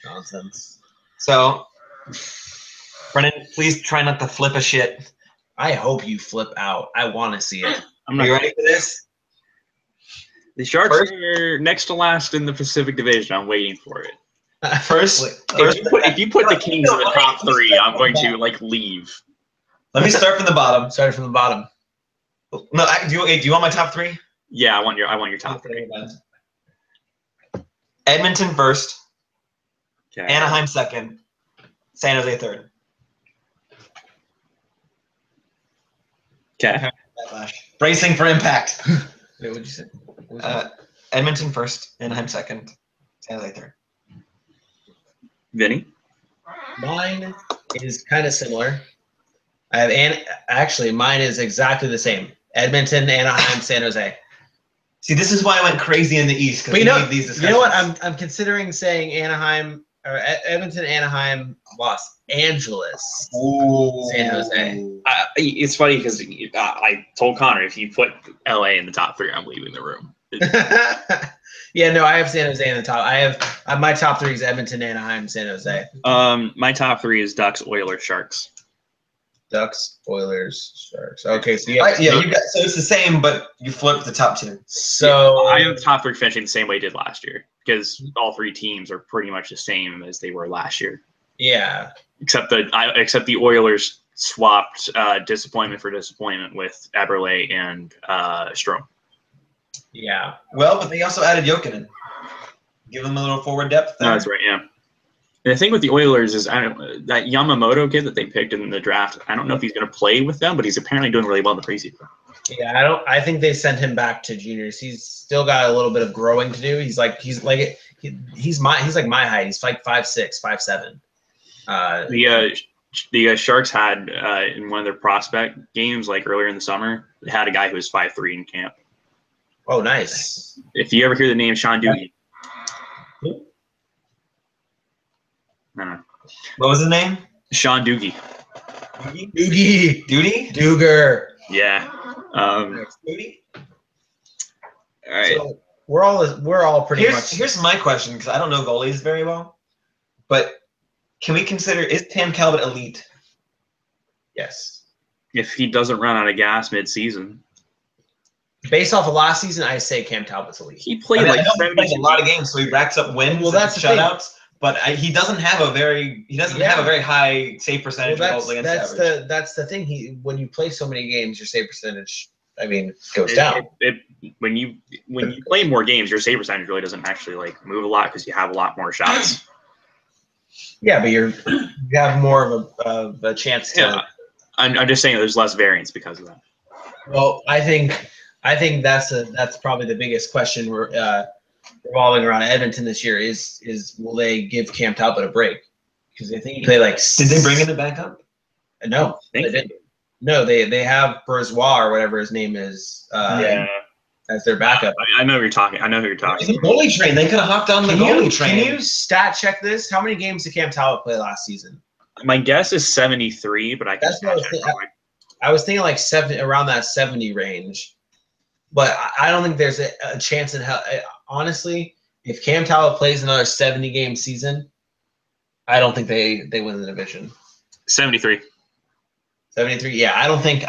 Nonsense. So, Brennan, please try not to flip a shit. I hope you flip out. I want to see it. Are you ready for this? The Sharks are next to last in the Pacific Division. I'm waiting for it. If you put the Kings in the top three, I'm going to leave. Let me start from the bottom. Start from the bottom. No, do you want my top three? Yeah, I want your top three. Edmonton first. Okay. Anaheim second. San Jose third. Okay. Bracing for impact. Wait, what'd you say? Edmonton first. Anaheim second. San Jose third. Vinny? Mine is kind of similar. Mine is exactly the same. Edmonton, Anaheim, San Jose. See, this is why I went crazy in the East. But you know what? I'm considering saying Anaheim or Edmonton, Anaheim, Los Angeles, San Jose. It's funny because I told Connor if you put LA in the top three, I'm leaving the room. Yeah, no, I have San Jose in the top. I have my top three is Edmonton, Anaheim, San Jose. My top three is Ducks, Oilers, Sharks. Ducks, Oilers, Sharks. Okay, so you got so it's the same, but you flipped the top two. So I have the top three finishing the same way I did last year because all three teams are pretty much the same as they were last year. Yeah, except the Oilers swapped disappointment for disappointment with Eberle and Strome. Yeah. Well, but they also added Jokinen. Give them a little forward depth there. No, that's right. Yeah. And the thing with the Oilers is that Yamamoto kid that they picked in the draft. I don't know if he's going to play with them, but he's apparently doing really well in the preseason. Yeah, I think they sent him back to juniors. He's still got a little bit of growing to do. He's like my height. He's like 5'6", 5'7". The Sharks had in one of their prospect games, like earlier in the summer, they had a guy who was 5'3" in camp. Oh, nice. If you ever hear the name Sean Doogie. No. What was his name? Sean Doogie. Doogie. Duty? Dooger. Yeah. Duty? All right. So we're all pretty much. Here's my question, because I don't know goalies very well, but can we consider, is Cam Talbot elite? Yes. If he doesn't run out of gas mid-season. Based off of last season, I say Cam Talbot's elite. He played I like know he plays a lot of games, so he racks up wins. Well, that's and the thing. shutouts. But he doesn't have a very high save percentage goals against average. That's the thing. When you play so many games, your save percentage, goes down. When you play more games, your save percentage really doesn't actually like move a lot because you have a lot more shots. Yeah, but you have more of a chance to. Yeah. I'm just saying there's less variance because of that. Well, I think that's probably the biggest question revolving around Edmonton this year is will they give Cam Talbot a break? Because I think he played like. Did they bring in the backup? No, they didn't. No, they have Bourgeois or whatever his name is. As their backup. I know who you're talking. The goalie train. They could have hopped on the goalie train. Can you stat check this? How many games did Cam Talbot play last season? My guess is 73, but I can. That's what I was thinking. I was thinking like 70, around that 70 range. But I don't think there's a chance in hell. Honestly, if Cam Talbot plays another 70-game season, I don't think they win the division. 73. 73. Yeah, I don't think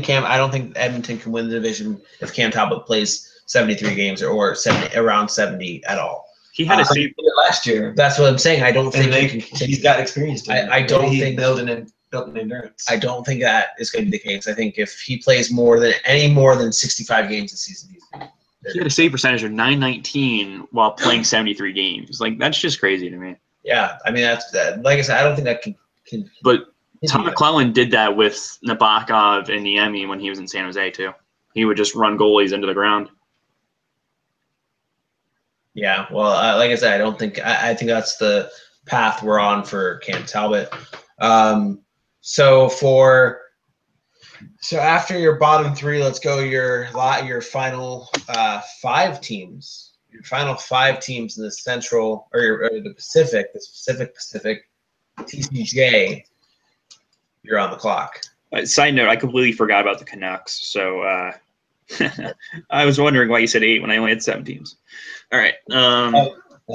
Edmonton can win the division if Cam Talbot plays 73 games or around 70 at all. He had a save last year. That's what I'm saying. I don't think he's got experience. I don't think built an endurance. I don't think that is going to be the case. I think if he plays more than 65 games this season, he had a save percentage of .919 while playing 73 games. Like that's just crazy to me. Yeah, that's like I said. I don't think that can. But Tom McClellan did that with Nabokov and Niemi when he was in San Jose too. He would just run goalies into the ground. Yeah, well, like I said, I think that's the path we're on for Cam Talbot. So after your bottom three, let's go your final five teams. Your final five teams in the Central or the Pacific, TCJ. You're on the clock. Side note: I completely forgot about the Canucks. So I was wondering why you said 8 when I only had 7 teams. All right.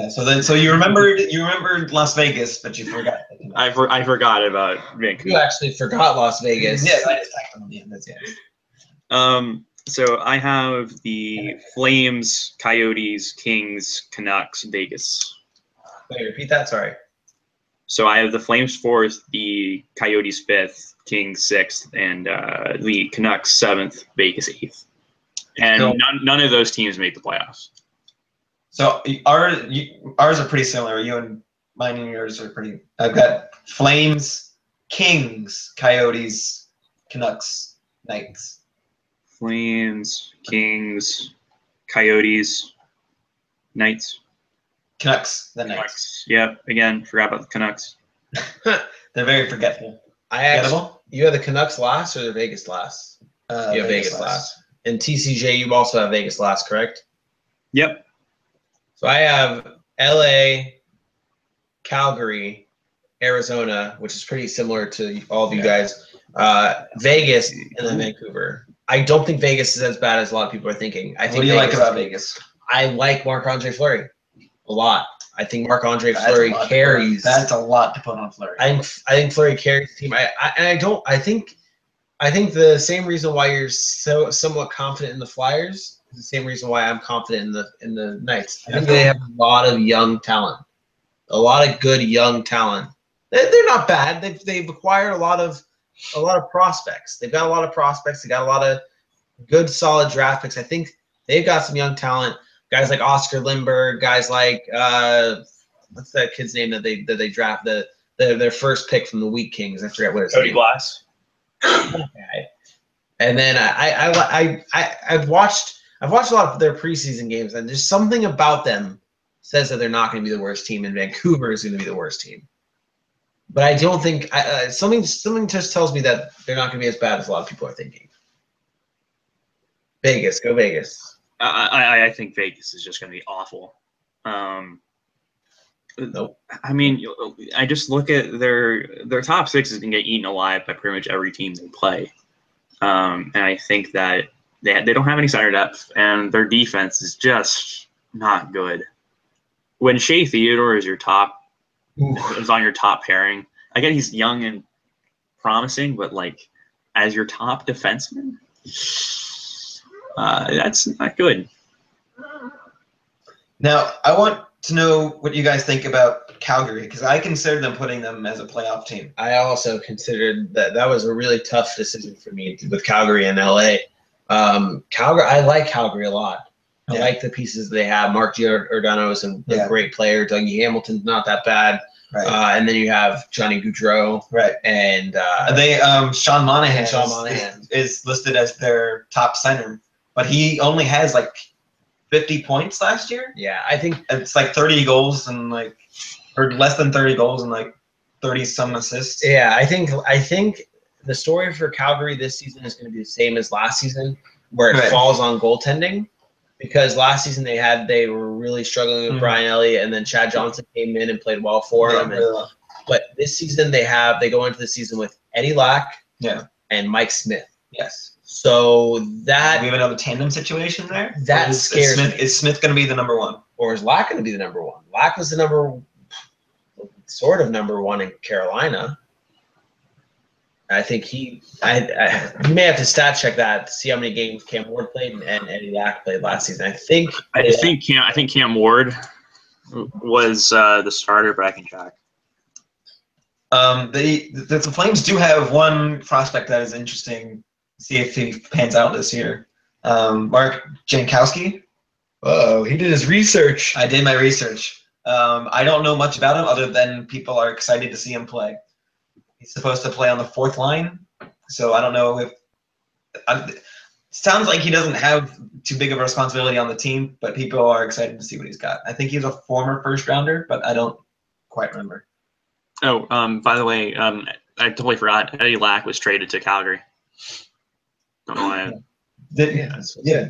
So you remembered Las Vegas, but you forgot. I forgot about Vancouver. You actually forgot Las Vegas. Yes, I just tacked on the end. That's it. So I have the Flames, Coyotes, Kings, Canucks, Vegas. Wait, repeat that. Sorry. So I have the Flames 4th, the Coyotes 5th, Kings 6th, and the Canucks 7th, Vegas 8th. And none of those teams made the playoffs. So ours are pretty similar. Mine and yours are pretty. I've got Flames, Kings, Coyotes, Canucks, Knights. Flames, Kings, Coyotes, Knights. Canucks, the Knights. Yep. Again, forgot about the Canucks. They're very forgetful. You have the Canucks last or the Vegas last? You have Vegas last. And TCJ, you also have Vegas last, correct? Yep. So I have LA, Calgary, Arizona, which is pretty similar to all of you guys. Vegas, and then Vancouver. I don't think Vegas is as bad as a lot of people are thinking. What do you like about Vegas? I like Marc-Andre Fleury a lot. I think Marc-Andre Fleury carries. That's a lot to put on Fleury. I think Fleury carries the team. I think the same reason why you're so somewhat confident in the Flyers is the same reason why I'm confident in the Knights. I think they have a lot of young talent, a lot of good young talent. They're not bad. They've acquired a lot of a lot of prospects. They've got a lot of prospects. They got a lot of good, solid draft picks. I think they've got some young talent. Guys like Oscar Lindbergh, guys like what's that kid's name that they draft their first pick from the Wheat Kings? I forget what his Cody name. Glass. Okay. And then I've watched a lot of their preseason games, and there's something about them says that they're not going to be the worst team, and Vancouver is going to be the worst team. But I don't think something just tells me that they're not going to be as bad as a lot of people are thinking. Vegas, go Vegas. I think Vegas is just going to be awful. Nope. I mean, I just look at their top six is going to get eaten alive by pretty much every team they play. And I think that they don't have any center depth, and their defense is just not good. When Shea Theodore is is on your top pairing, I get he's young and promising, but like as your top defenseman, that's not good. Now, I want to know what you guys think about Calgary, because I consider them putting them as a playoff team. I also considered that was a really tough decision for me with Calgary and LA. Calgary, I like Calgary a lot. I like the pieces they have. Mark Giordano is a great player. Dougie Hamilton's not that bad. Right. And then you have Johnny Gaudreau. Right. And Sean Monahan is listed as their top center, but he only has like 50 points last year. Yeah, I think it's like 30 goals and or less than 30 goals and like 30 some assists. Yeah, I think the story for Calgary this season is going to be the same as last season, where it falls on goaltending. Because last season they were really struggling with Brian Elliott, and then Chad Johnson came in and played well for them. But this season they go into the season with Eddie Lack and Mike Smith. Yes. So that we have another tandem situation there. That scares me. Is Smith going to be the number one, or is Lack going to be the number one? Lack was the sort of number one in Carolina. I think you may have to stat check that to see how many games Cam Ward played and Eddie Lack played last season. I think Cam Ward was the starter, but I can check. The Flames do have one prospect that is interesting. See if he pans out this year. Mark Jankowski. Oh, he did his research. I did my research. I don't know much about him other than people are excited to see him play. He's supposed to play on the fourth line, so I don't know if it sounds like he doesn't have too big of a responsibility on the team, but people are excited to see what he's got. I think he's a former first rounder, but I don't quite remember. Oh, by the way, I totally forgot. Eddie Lack was traded to Calgary. Don't know why. Then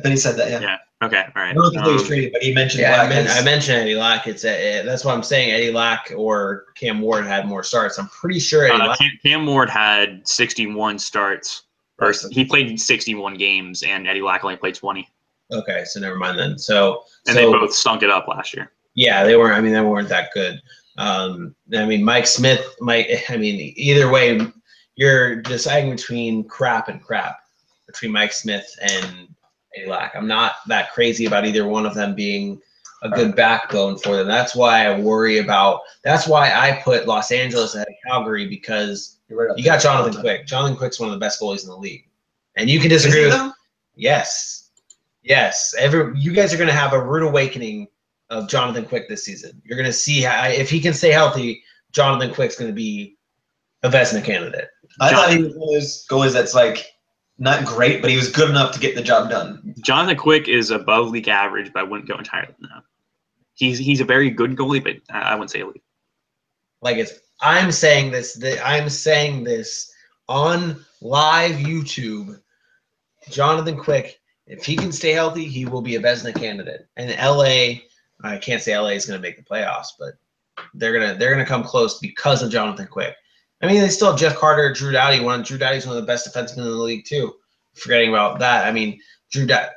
he said that. Yeah. Okay. All right. I don't think he was traded, but he mentioned. I mentioned Eddie Lack. That's why I'm saying Eddie Lack or Cam Ward had more starts. I'm pretty sure Eddie Lack. Cam Ward had 61 starts. Or he played 61 games, and Eddie Lack only played 20. Okay, so never mind then. They both stunk it up last year. Yeah, they weren't. I mean, they weren't that good. Mike Smith. Either way, you're deciding between crap and crap between Mike Smith and Eddie Lack. I'm not that crazy about either one of them being a good backbone for them. That's why I worry about. That's why I put Los Angeles ahead of Calgary, because you got Jonathan Quick. Jonathan Quick's one of the best goalies in the league, and you can disagree with him. Yes. You guys are going to have a rude awakening of Jonathan Quick this season. You're going to see if he can stay healthy, Jonathan Quick's going to be a Vezina candidate. I thought he was one of those goalies that's like not great, but he was good enough to get the job done. Jonathan Quick is above league average, but I wouldn't go entirely than that. He's a very good goalie, but I wouldn't say elite. I'm saying this on live YouTube. Jonathan Quick, if he can stay healthy, he will be a Vezina candidate. And LA, I can't say LA is going to make the playoffs, but they're gonna come close because of Jonathan Quick. I mean, they still have Jeff Carter, Drew Doughty. Drew Doughty's one of the best defensemen in the league too. Forgetting about that, I mean, Drew Doughty.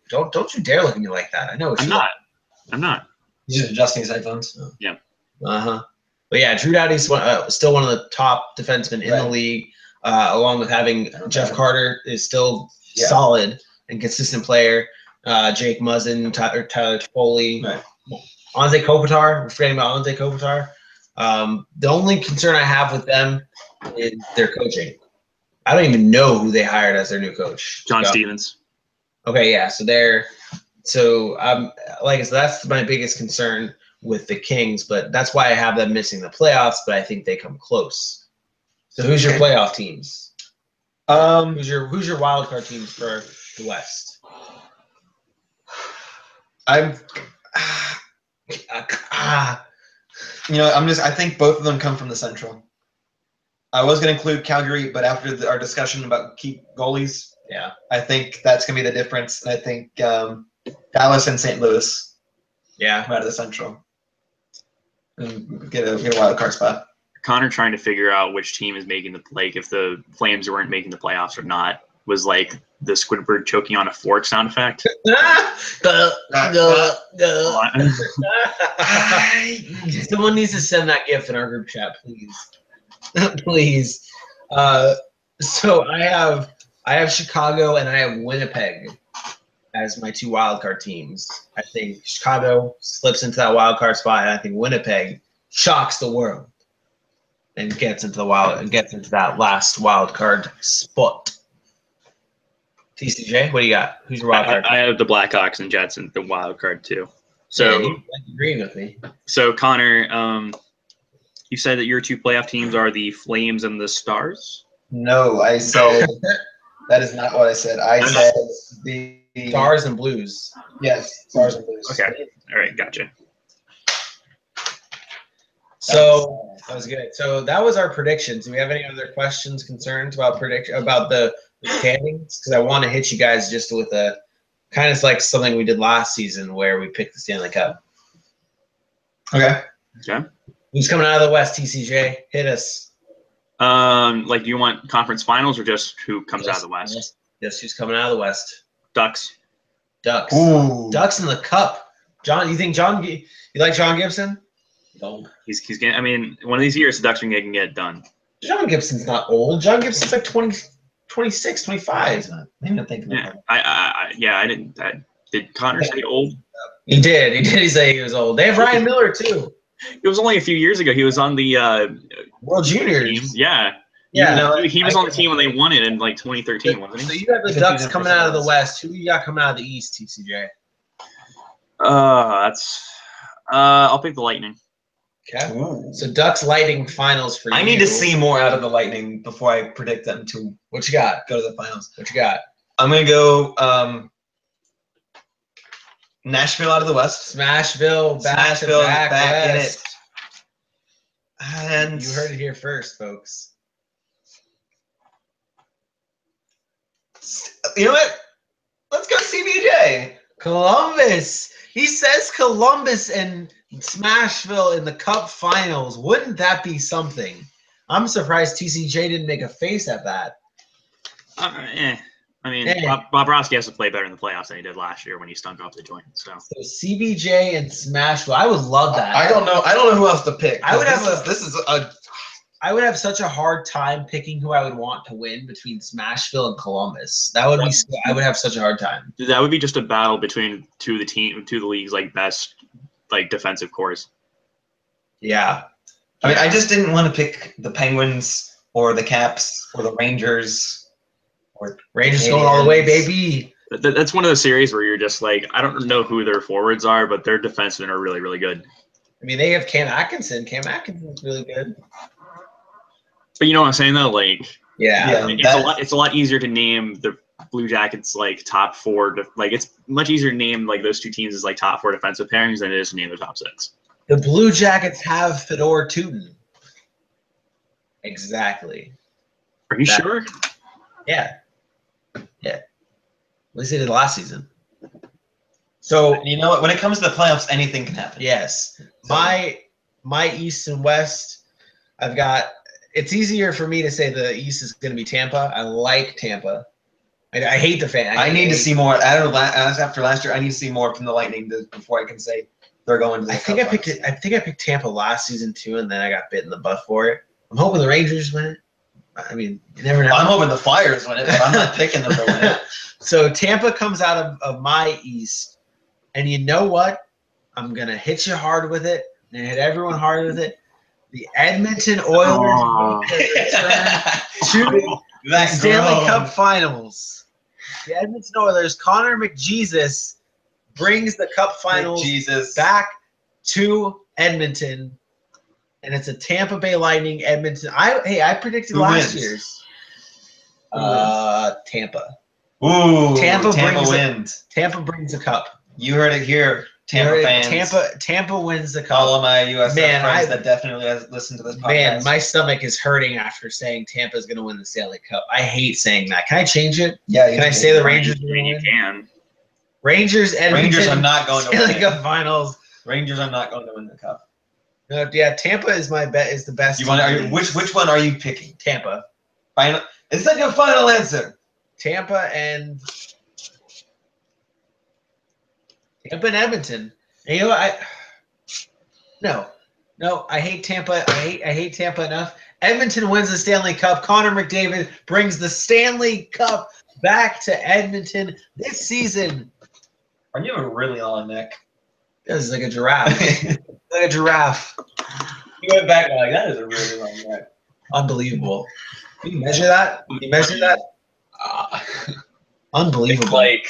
Don't you dare look at me like that. I know I'm not. He's just adjusting his headphones. Yeah. But yeah, Drew Doughty's still one of the top defensemen in the league, along with having Jeff Carter is still solid and consistent player. Jake Muzzin, Tyler Toffoli, Anze Kopitar. We're forgetting about Anze Kopitar. The only concern I have with them is their coaching. I don't even know who they hired as their new coach. John Stevens. Okay, yeah. So that's my biggest concern with the Kings, but that's why I have them missing the playoffs. But I think they come close. So who's your playoff teams? Who's your wild card teams for the West? I think both of them come from the Central. I was going to include Calgary, but after our discussion about keep goalies, yeah, I think that's going to be the difference. And I think Dallas and St. Louis, come out of the Central and get a wild card spot. Connor trying to figure out which team is making if the Flames weren't making the playoffs or not was like the Squidward choking on a fork sound effect. Someone needs to send that GIF in our group chat, please. Please. So I have Chicago and I have Winnipeg as my 2 wildcard teams. I think Chicago slips into that wildcard spot, and I think Winnipeg shocks the world and gets into that last wildcard spot. TCJ, what do you got? Who's your wildcard? I have the Blackhawks and Jets in the wildcard too. So you agreeing with me. So Connor, you said that your 2 playoff teams are the Flames and the Stars? No, I said that is not what I said. I said the Stars and Blues. Yes, Stars and Blues. Okay. All right, gotcha. So that was good. So that was our predictions. Do we have any other questions, concerns about the standings? Because I want to hit you guys just with a kind of like something we did last season where we picked the Stanley Cup. Okay. Okay. Who's coming out of the West, TCJ? Hit us. Do you want conference finals or just who comes out of the West? Yes, who's coming out of the West? Ducks. Ooh. Ducks in the Cup. John, you like John Gibson? No. He's getting. I mean, one of these years the Ducks are going to get it done. John Gibson's not old. John Gibson's like 20, 26, 25. I'm not thinking about I didn't. Did Connor say old? He did. He say he was old. They have Ryan Miller too. It was only a few years ago. He was on the World Juniors team. Yeah. Yeah. He was on the team when they won it in like 2013, wasn't he? So you got the Ducks coming out of the West. Who you got coming out of the East, TCJ? I'll pick the Lightning. Okay. Ooh. So Ducks Lightning finals for you. I need to see more out of the Lightning before I predict them to. What you got? Go to the finals. What you got? I'm gonna go Nashville out of the West. Smashville back in it. And you heard it here first, folks. You know what? Let's go CBJ. Columbus. He says Columbus and Smashville in the Cup Finals. Wouldn't that be something? I'm surprised TCJ didn't make a face at that. I mean, Bobrovsky has to play better in the playoffs than he did last year when he stunk off the joint. So CBJ and Smashville, I would love that. I don't know who else to pick. I would have such a hard time picking who I would want to win between Smashville and Columbus. I would have such a hard time. That would be just a battle between two of the league's like best like defensive cores. Yeah. I mean, I just didn't want to pick the Penguins or the Caps or the Rangers or Rangers going all the way, baby. That's one of those series where you're just like, I don't know who their forwards are, but their defensemen are really, really good. I mean, they have Cam Atkinson. Cam Atkinson's really good. But you know what I'm saying, though? Like, yeah, it's a lot easier to name the Blue Jackets like top 4. Like, it's much easier to name like those two teams as like top 4 defensive pairings than it is to name the top 6. The Blue Jackets have Fedor Tootin. Exactly. Are you sure? Yeah. Yeah. At least they did last season. So you know what? When it comes to the playoffs, anything can happen. Yes. My East and West, I've got. It's easier for me to say the East is going to be Tampa. I like Tampa. I hate the fan. I need to see more. After last year, I need to see more from the Lightning before I can say they're going to the I think I picked Tampa last season too, and then I got bit in the butt for it. I'm hoping the Rangers win it. I mean, you never know. I'm hoping the Flyers win it, but I'm not picking them to win it. So Tampa comes out of my East, and you know what? I'm going to hit you hard with it. I'm going to hit everyone hard with it. The Edmonton Oilers return to the Stanley Cup Finals. The Edmonton Oilers, Connor McJesus brings the Cup Finals back to Edmonton, and it's a Tampa Bay Lightning Edmonton. I predicted last year's. Tampa. Ooh, Tampa wins. Tampa brings the cup. You heard it here, Tampa fans. Tampa wins the cup. All of my USF friends that definitely listen to this podcast. Man, my stomach is hurting after saying Tampa's going to win the Stanley Cup. I hate saying that. Can I change it? Yeah. Can I say the Rangers? You can. Rangers are not going to win Stanley Cup Finals. Rangers are not going to win the cup. No, yeah, Tampa is my bet. Is the best. Which one are you picking? Tampa. Final. Is that your final answer? Tampa and Edmonton. And you know what? No, I hate Tampa. I hate Tampa enough. Edmonton wins the Stanley Cup. Connor McDavid brings the Stanley Cup back to Edmonton this season. Are you a really long neck? This is like a giraffe. Like a giraffe. You went back like that is a really long neck. Unbelievable. Can you measure that? Can you measure that? Unbelievable. Like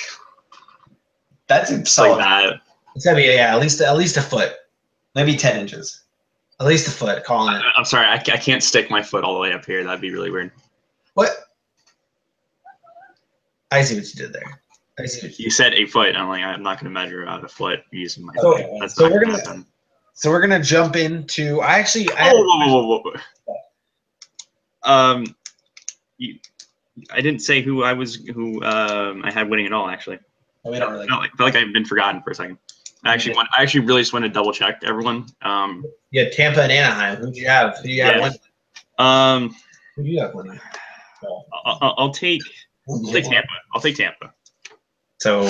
that's solid. Like that. It's gotta be at least a foot. Maybe 10 inches. At least a foot. Calling it. I'm sorry, I can't stick my foot all the way up here. That'd be really weird. What? I see what you did there. I see what you said a foot. I'm like, I'm not going to measure out a foot using my foot. So we're gonna jump into. Whoa. I didn't say who I had winning it all, actually. Oh, we don't really. No, I feel like I've been forgotten for a second. I actually really just want to double check everyone. Yeah, Tampa and Anaheim. Who do you have? Who do you have winning? Who do you have winning? I'll take Tampa. I'll take Tampa. So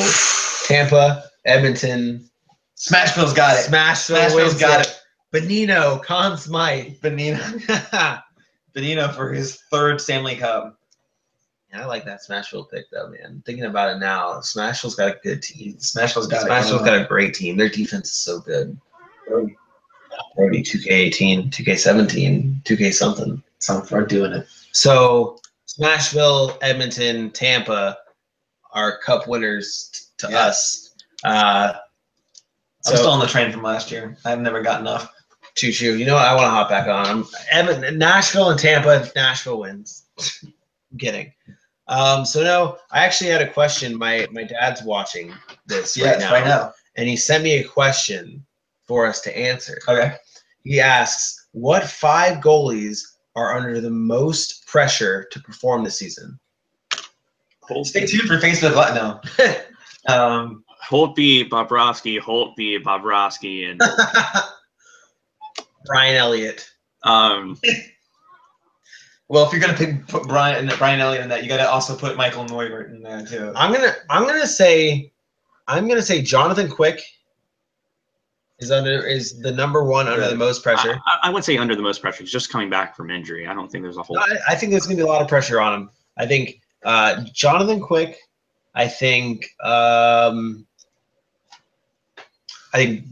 Tampa, Edmonton. Smashville's got it. Smashville's got it. Benino, Conn Smythe. Benino for his third Stanley Cup. Yeah, I like that Smashville pick though, man. Thinking about it now, Smashville's got a good team. Smashville's got a great team. Their defense is so good. Maybe 2K18, 2K17, 2K something. Something for doing it. So Smashville, Edmonton, Tampa are cup winners to us. I'm still on the train from last year. I've never got enough. Choo-choo. You know what? I want to hop back on. Nashville and Tampa. Nashville wins. I'm kidding. So no, I actually had a question. My dad's watching this right now. And he sent me a question for us to answer. Okay. He asks, what 5 goalies are under the most pressure to perform this season? Stay tuned for Facebook Live now. Holtby, Bobrovsky, and Brian Elliott. Well, if you're gonna put Brian Elliott in that, you gotta also put Michael Neuvert in there too. I'm gonna say Jonathan Quick is the number one under the most pressure. I would say under the most pressure. He's just coming back from injury. I don't think there's a whole. I think there's gonna be a lot of pressure on him. I think Jonathan Quick. I think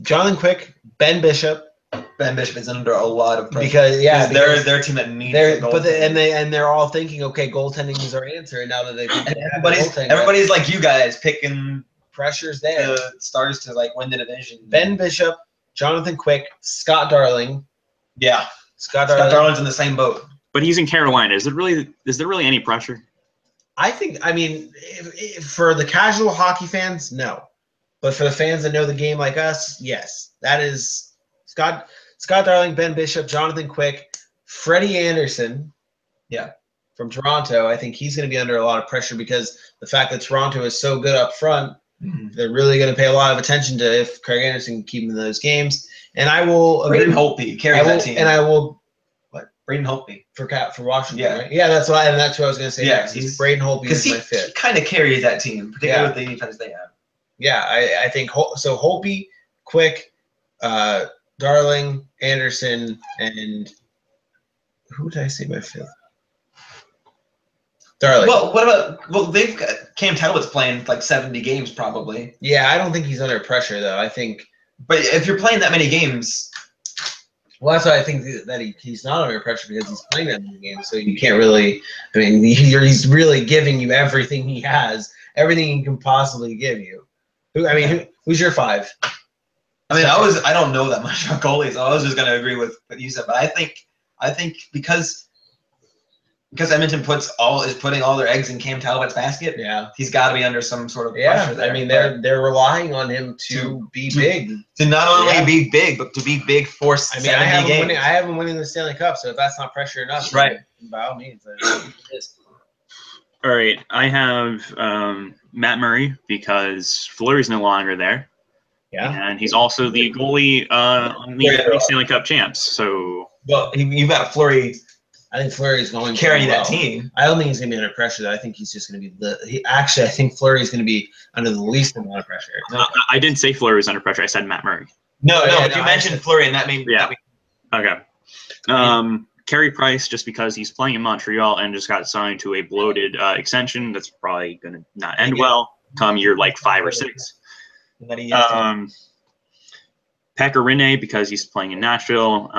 Jonathan Quick, Ben Bishop. Ben Bishop is under a lot of pressure because they're a team that needs they're all thinking, okay, goaltending is our answer, and now that everybody's like you guys picking pressure's there. The stars to like win the division. Ben Bishop, Jonathan Quick, Scott Darling. Yeah, Scott Darling's in the same boat. But he's in Carolina. Is there really any pressure? I mean, for the casual hockey fans, no. But for the fans that know the game like us, yes. That is Scott Darling, Ben Bishop, Jonathan Quick, Freddie Anderson. Yeah. From Toronto. I think he's going to be under a lot of pressure because the fact that Toronto is so good up front, they're really going to pay a lot of attention to if Craig Anderson can keep them in those games. And I will agree. Braden Holtby carries that team. And I will Braden Holtby for Washington, right? Yeah, that's what I was going to say. Yeah, Braden Holtby is my fit. He kind of carries that team, particularly with the defense they have. Yeah, I think so. Holtby, Quick, Darling, Anderson, and who did I say my fifth? Darling. Well, they've got Cam Talbot's playing like 70 games probably. Yeah, I don't think he's under pressure though. I think. But if you're playing that many games. Well, that's why I think that he's not under pressure because he's playing that many games. So you can't really. I mean, he's really giving you everything he has, everything he can possibly give you. Who's your 5? I mean, I don't know that much about goalies. So I was just gonna agree with what you said, but I think because Edmonton is putting all their eggs in Cam Talbot's basket. Yeah, he's got to be under some sort of pressure there. I mean, they're relying on him to be big, to not only be big, but to be big for 70 games. I have him winning the Stanley Cup, so if that's not pressure enough, right? Then by all means, all right, I have Matt Murray because Fleury's no longer there. Yeah, and he's also the goalie on the Stanley Cup champs. So, well, you've got Fleury. I think Fleury's going to carry that team. I don't think he's going to be under pressure. I think he's just going to be I think Fleury's going to be under the least amount of pressure. I didn't say Fleury was under pressure. I said Matt Murray. But you mentioned Fleury, and that made me. Okay. Carey Price, just because he's playing in Montreal and just got signed to a bloated extension, that's probably going to not end well come year like 5 or 6. Pekka Rinne, because he's playing in Nashville.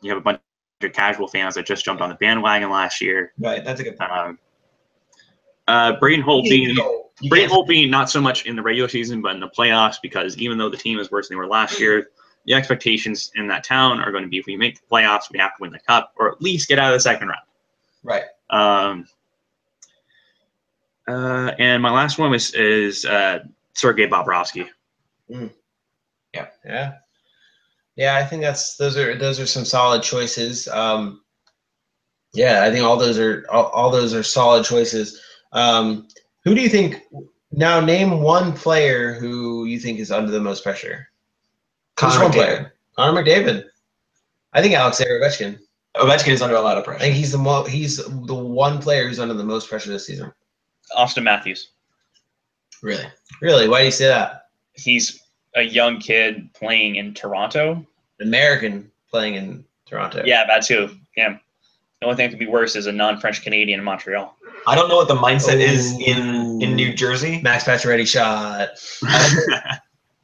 You have a bunch of casual fans that just jumped on the bandwagon last year. Right, that's a good point. Braden Holtby, not so much in the regular season, but in the playoffs, because even though the team is worse than they were last year, the expectations in that town are going to be if we make the playoffs, we have to win the cup or at least get out of the second round. Right. And my last one is Sergei Bobrovsky. Yeah, I think those are some solid choices. I think all those are solid choices. Who do you think? Now, name one player who you think is under the most pressure. Connor McDavid. Connor McDavid. I think Alexander Ovechkin. Ovechkin is under a lot of pressure. I think he's the one player who's under the most pressure this season. Austin Matthews. Really? Why do you say that? He's a young kid playing in Toronto. American playing in Toronto. Yeah, that too. Yeah. The only thing that could be worse is a non-French Canadian in Montreal. I don't know what the mindset is in New Jersey. Max Pacioretty shot.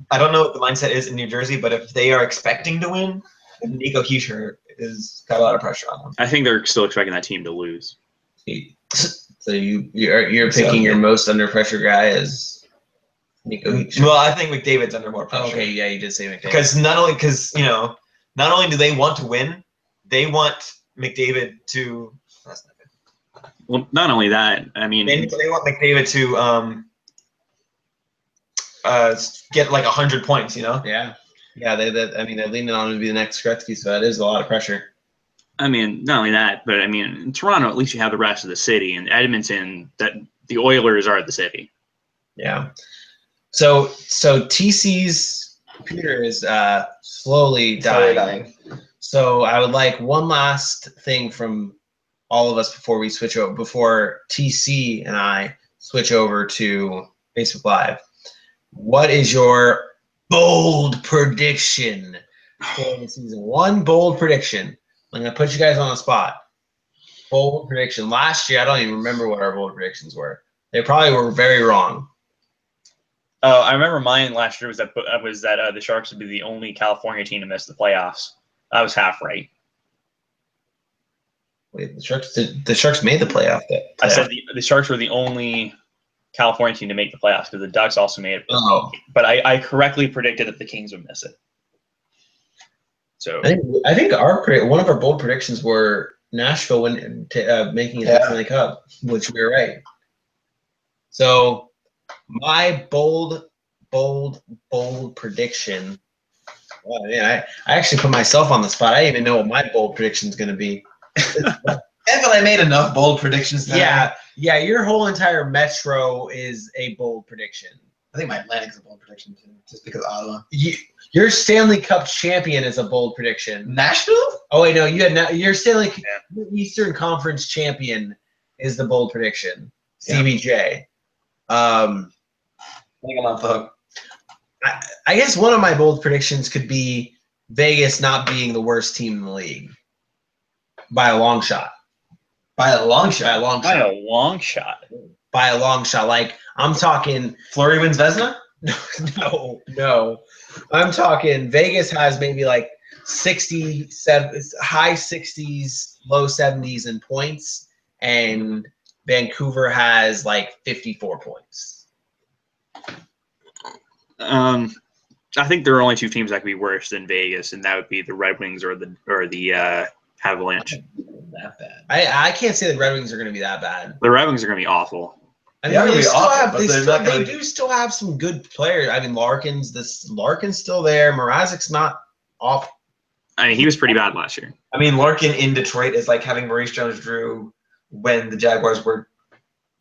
I don't know what the mindset is in New Jersey, but if they are expecting to win, Nico Hischier has got a lot of pressure on them. I think they're still expecting that team to lose. So you're picking your most under pressure guy as Nico Hischier. Well, I think McDavid's under more pressure. Okay, yeah, you did say McDavid. Because not only do they want to win, they want McDavid to. That's not good. Well, not only that, I mean, they want McDavid to get like 100 points. Yeah. They're leaning on him to be the next Gretzky, so that is a lot of pressure. I mean, not only that, but I mean, in Toronto, at least you have the rest of the city, and Edmonton, that the Oilers are the city. Yeah. So TC's computer is slowly dying. So I would like one last thing from all of us before we switch over, before TC and I switch over to Facebook Live. What is your bold prediction for the season? One bold prediction. I'm going to put you guys on the spot. Bold prediction. Last year, I don't even remember what our bold predictions were. They probably were very wrong. Oh, I remember mine last year was that the Sharks would be the only California team to miss the playoffs. I was half right. Wait, the Sharks made the playoff. I said the Sharks were the only California team to make the playoffs because the Ducks also made it. Oh. But I correctly predicted that the Kings would miss it. So I think one of our bold predictions were Nashville making it to the Stanley Cup, which we were right. So my bold prediction. Oh, man, I actually put myself on the spot. I didn't even know what my bold prediction is going to be. I made enough bold predictions now. Yeah, your whole entire Metro is a bold prediction. I think my Atlantic's a bold prediction too, just because Ottawa. Your Stanley Cup champion is a bold prediction. Nashville? Oh wait, no, your Stanley Eastern Conference champion is the bold prediction. CBJ. I think I'm off the hook. I guess one of my bold predictions could be Vegas not being the worst team in the league by a long shot. By a long shot. Like, I'm talking Fleury wins Vezina? No. I'm talking Vegas has maybe like high 60s, low 70s in points, and Vancouver has like 54 points. I think there are only two teams that could be worse than Vegas, and that would be the Red Wings or the Avalanche. That bad. I can't say the Red Wings are going to be that bad. The Red Wings are going to be awful. I mean, They are gonna be awful, but they do still have some good players. I mean, Larkin's still there. Mrazek's not off. I mean, he was pretty bad last year. I mean, Larkin in Detroit is like having Maurice Jones-Drew when the Jaguars were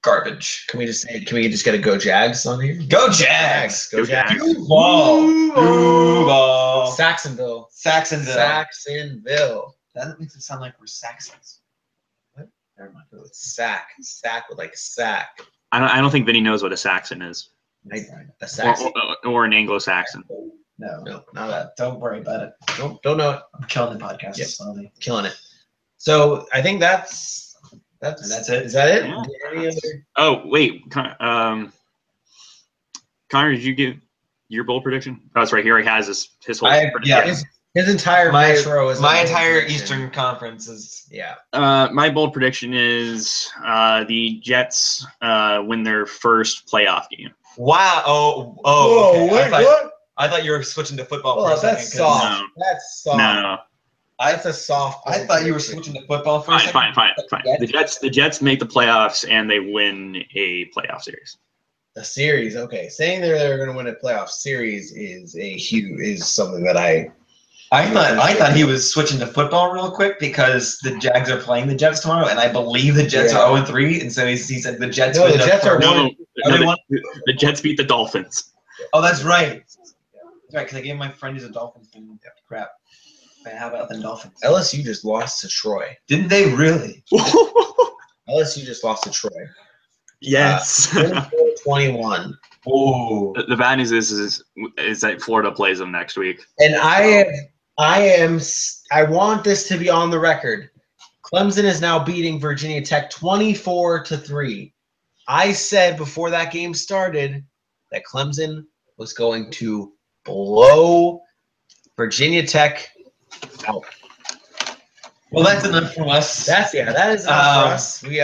garbage. Can we just get a go Jags on here? Go Jags! Go Jags! Blue ball! Blue ball! Saxonville. That makes it sound like we're Saxons. What? Never mind. It's sack with like sack. I don't think Vinny knows what a Saxon is, A Saxon. or an Anglo-Saxon. No, No, not that. don't worry about it. Don't know it. I'm killing the podcast. Yep. Slowly. Killing it. So I think that's And that's it. Is that it? Yeah. Any other? Oh wait, Connor, did you give your bold prediction? Oh, it's right here. He has his whole. Yeah. His entire metro is my a bold entire prediction. Eastern Conference is. Yeah. My bold prediction is the Jets win their first playoff game. Wow! Whoa! Okay. Wait, what? what? I thought you were switching to football Oh, for a second. that's soft. No. That's soft. No. That's a soft. I thought you were switching to football for a second. Fine. The Jets make the playoffs and they win a playoff series. A series, okay. Saying they're going to win a playoff series is something that I thought he was switching to football real quick because the Jags are playing the Jets tomorrow, and I believe the Jets are 0-3, and so he said the Jets. No, win the Jets are No, one. the Jets beat the Dolphins. Oh, that's right. That's right, because I gave my friend who's a Dolphins fan crap. Man, how about the Dolphins? LSU just lost to Troy. Didn't they really? LSU just lost to Troy. Yes. 24-21. Oh, The bad news is that Florida plays them next week. And I want this to be on the record. Clemson is now beating Virginia Tech 24-3. I said before that game started that Clemson was going to blow Virginia Tech out. well, that's enough from us. That is enough for us. We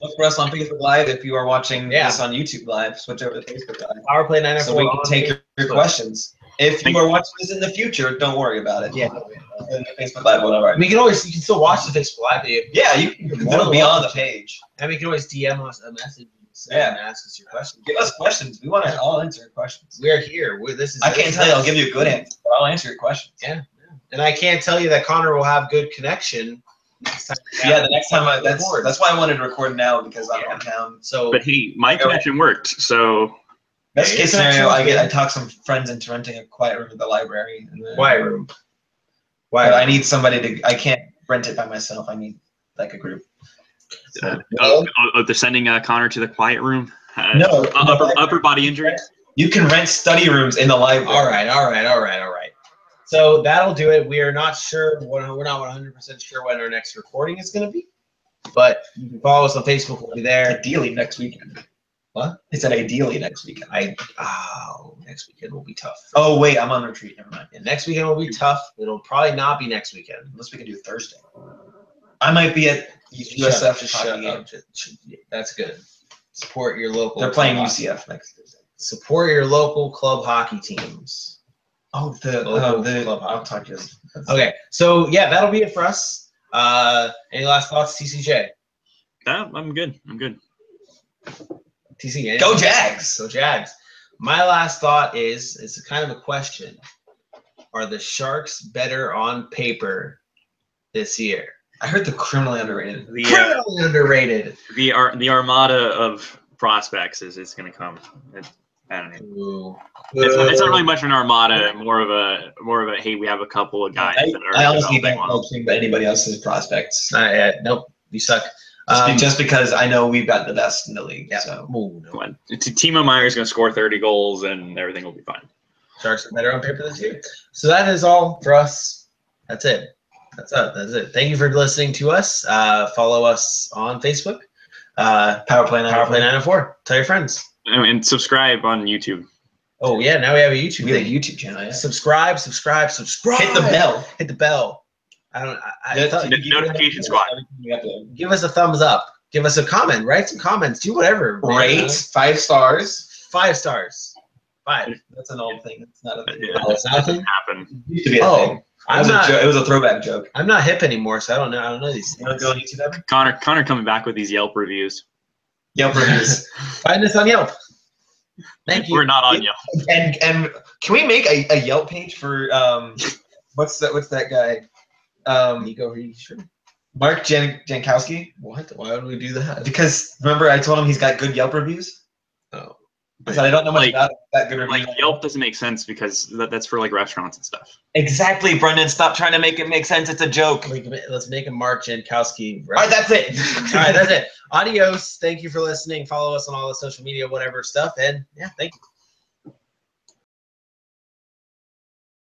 Look for us on Facebook Live. If you are watching Yeah. this on YouTube Live, switch over to Facebook Live PowerPlay904 so we can on take your Facebook. questions. If you are watching this in the future, don't worry about it. Yeah. Facebook Live, whatever. You can still watch the Facebook Live video. Yeah, you can it'll be on the page. And we can always DM us a message and ask us your questions. Give us questions. We want to all answer your questions. We're here. I can't tell you I'll give you a good answer, but I'll answer your questions. Yeah. And I can't tell you that Connor will have good connection. Yeah, the next time that's why I wanted to record now because I'm in town. So, But hey, my connection worked, so best Yeah, case your scenario, connection's I good. talk some friends into renting a quiet room at the library. And then, quiet room. But I need somebody to. I can't rent it by myself. I need like a group. they're sending Connor to the quiet room. No, upper body injury. You can rent study rooms in the library. All right. So that'll do it. We are not sure. We're not 100% sure when our next recording is going to be, but you can follow us on Facebook. We'll be there. Ideally next weekend. What? I said ideally next weekend. Next weekend will be tough. Oh wait, I'm on retreat. Never mind. Yeah, next weekend will be tough. It'll probably not be next weekend. Unless we can do Thursday. I might be at USF. Just shut up. That's good. Support your local. They're playing club UCF hockey. next Thursday. Support your local club hockey teams. Oh, Local the club I'll hockey. talk to you. Okay, so yeah, that'll be it for us. Any last thoughts, TCJ? I'm good. TC, Go Jags. Go Jags. My last thought is it's kind of a question. Are the Sharks better on paper this year? I heard they're criminally underrated. Criminally underrated. The armada of prospects is going to come. I don't know. Ooh. It's not really much of an armada, more of a hey, we have a couple of guys that are I honestly developing don't well. know anything but anybody else's prospects. Not yet. Nope. You suck. Just because I know we've got the best in the league. Yeah. So Ooh, no. Come on. Timo Meyer's going to score 30 goals and everything will be fine. Sharks are better on paper this year. So that is all for us. That's it. That's it. Thank you for listening to us. Follow us on Facebook. PowerPlay904. PowerPlay904. Tell your friends. And subscribe on YouTube. Oh yeah, now we have a YouTube. We have a thing. YouTube channel. Yeah. Subscribe. Hit the bell. Hit the bell. I thought, Notification squad. give us a thumbs up. Give us a comment. Write some comments. Do whatever. Rate 5 stars. 5 stars. 5. That's an old thing. It's not a thing. Yeah, Oh, it's not a thing? happen. It used to be a thing. It was a throwback joke. I'm not hip anymore, so I don't know these You want to things. go on YouTube ever? Connor coming back with these Yelp reviews. Yelp reviews. Find us on Yelp. Thank you. We're not on Yelp. And can we make a Yelp page for what's that guy? Nico, are you sure? Mark Jankowski. What? Why would we do that? Because remember I told him he's got good Yelp reviews. Oh. Because I don't know much Like- about that good reviews. Like Yelp doesn't make sense because that's for like restaurants and stuff. Exactly, Brendan. Stop trying to make it make sense. It's a joke. Let's make a Mark Jankowski. All right, that's it. All right, that's it. Adios. Thank you for listening. Follow us on all the social media, whatever stuff. And yeah, thank you.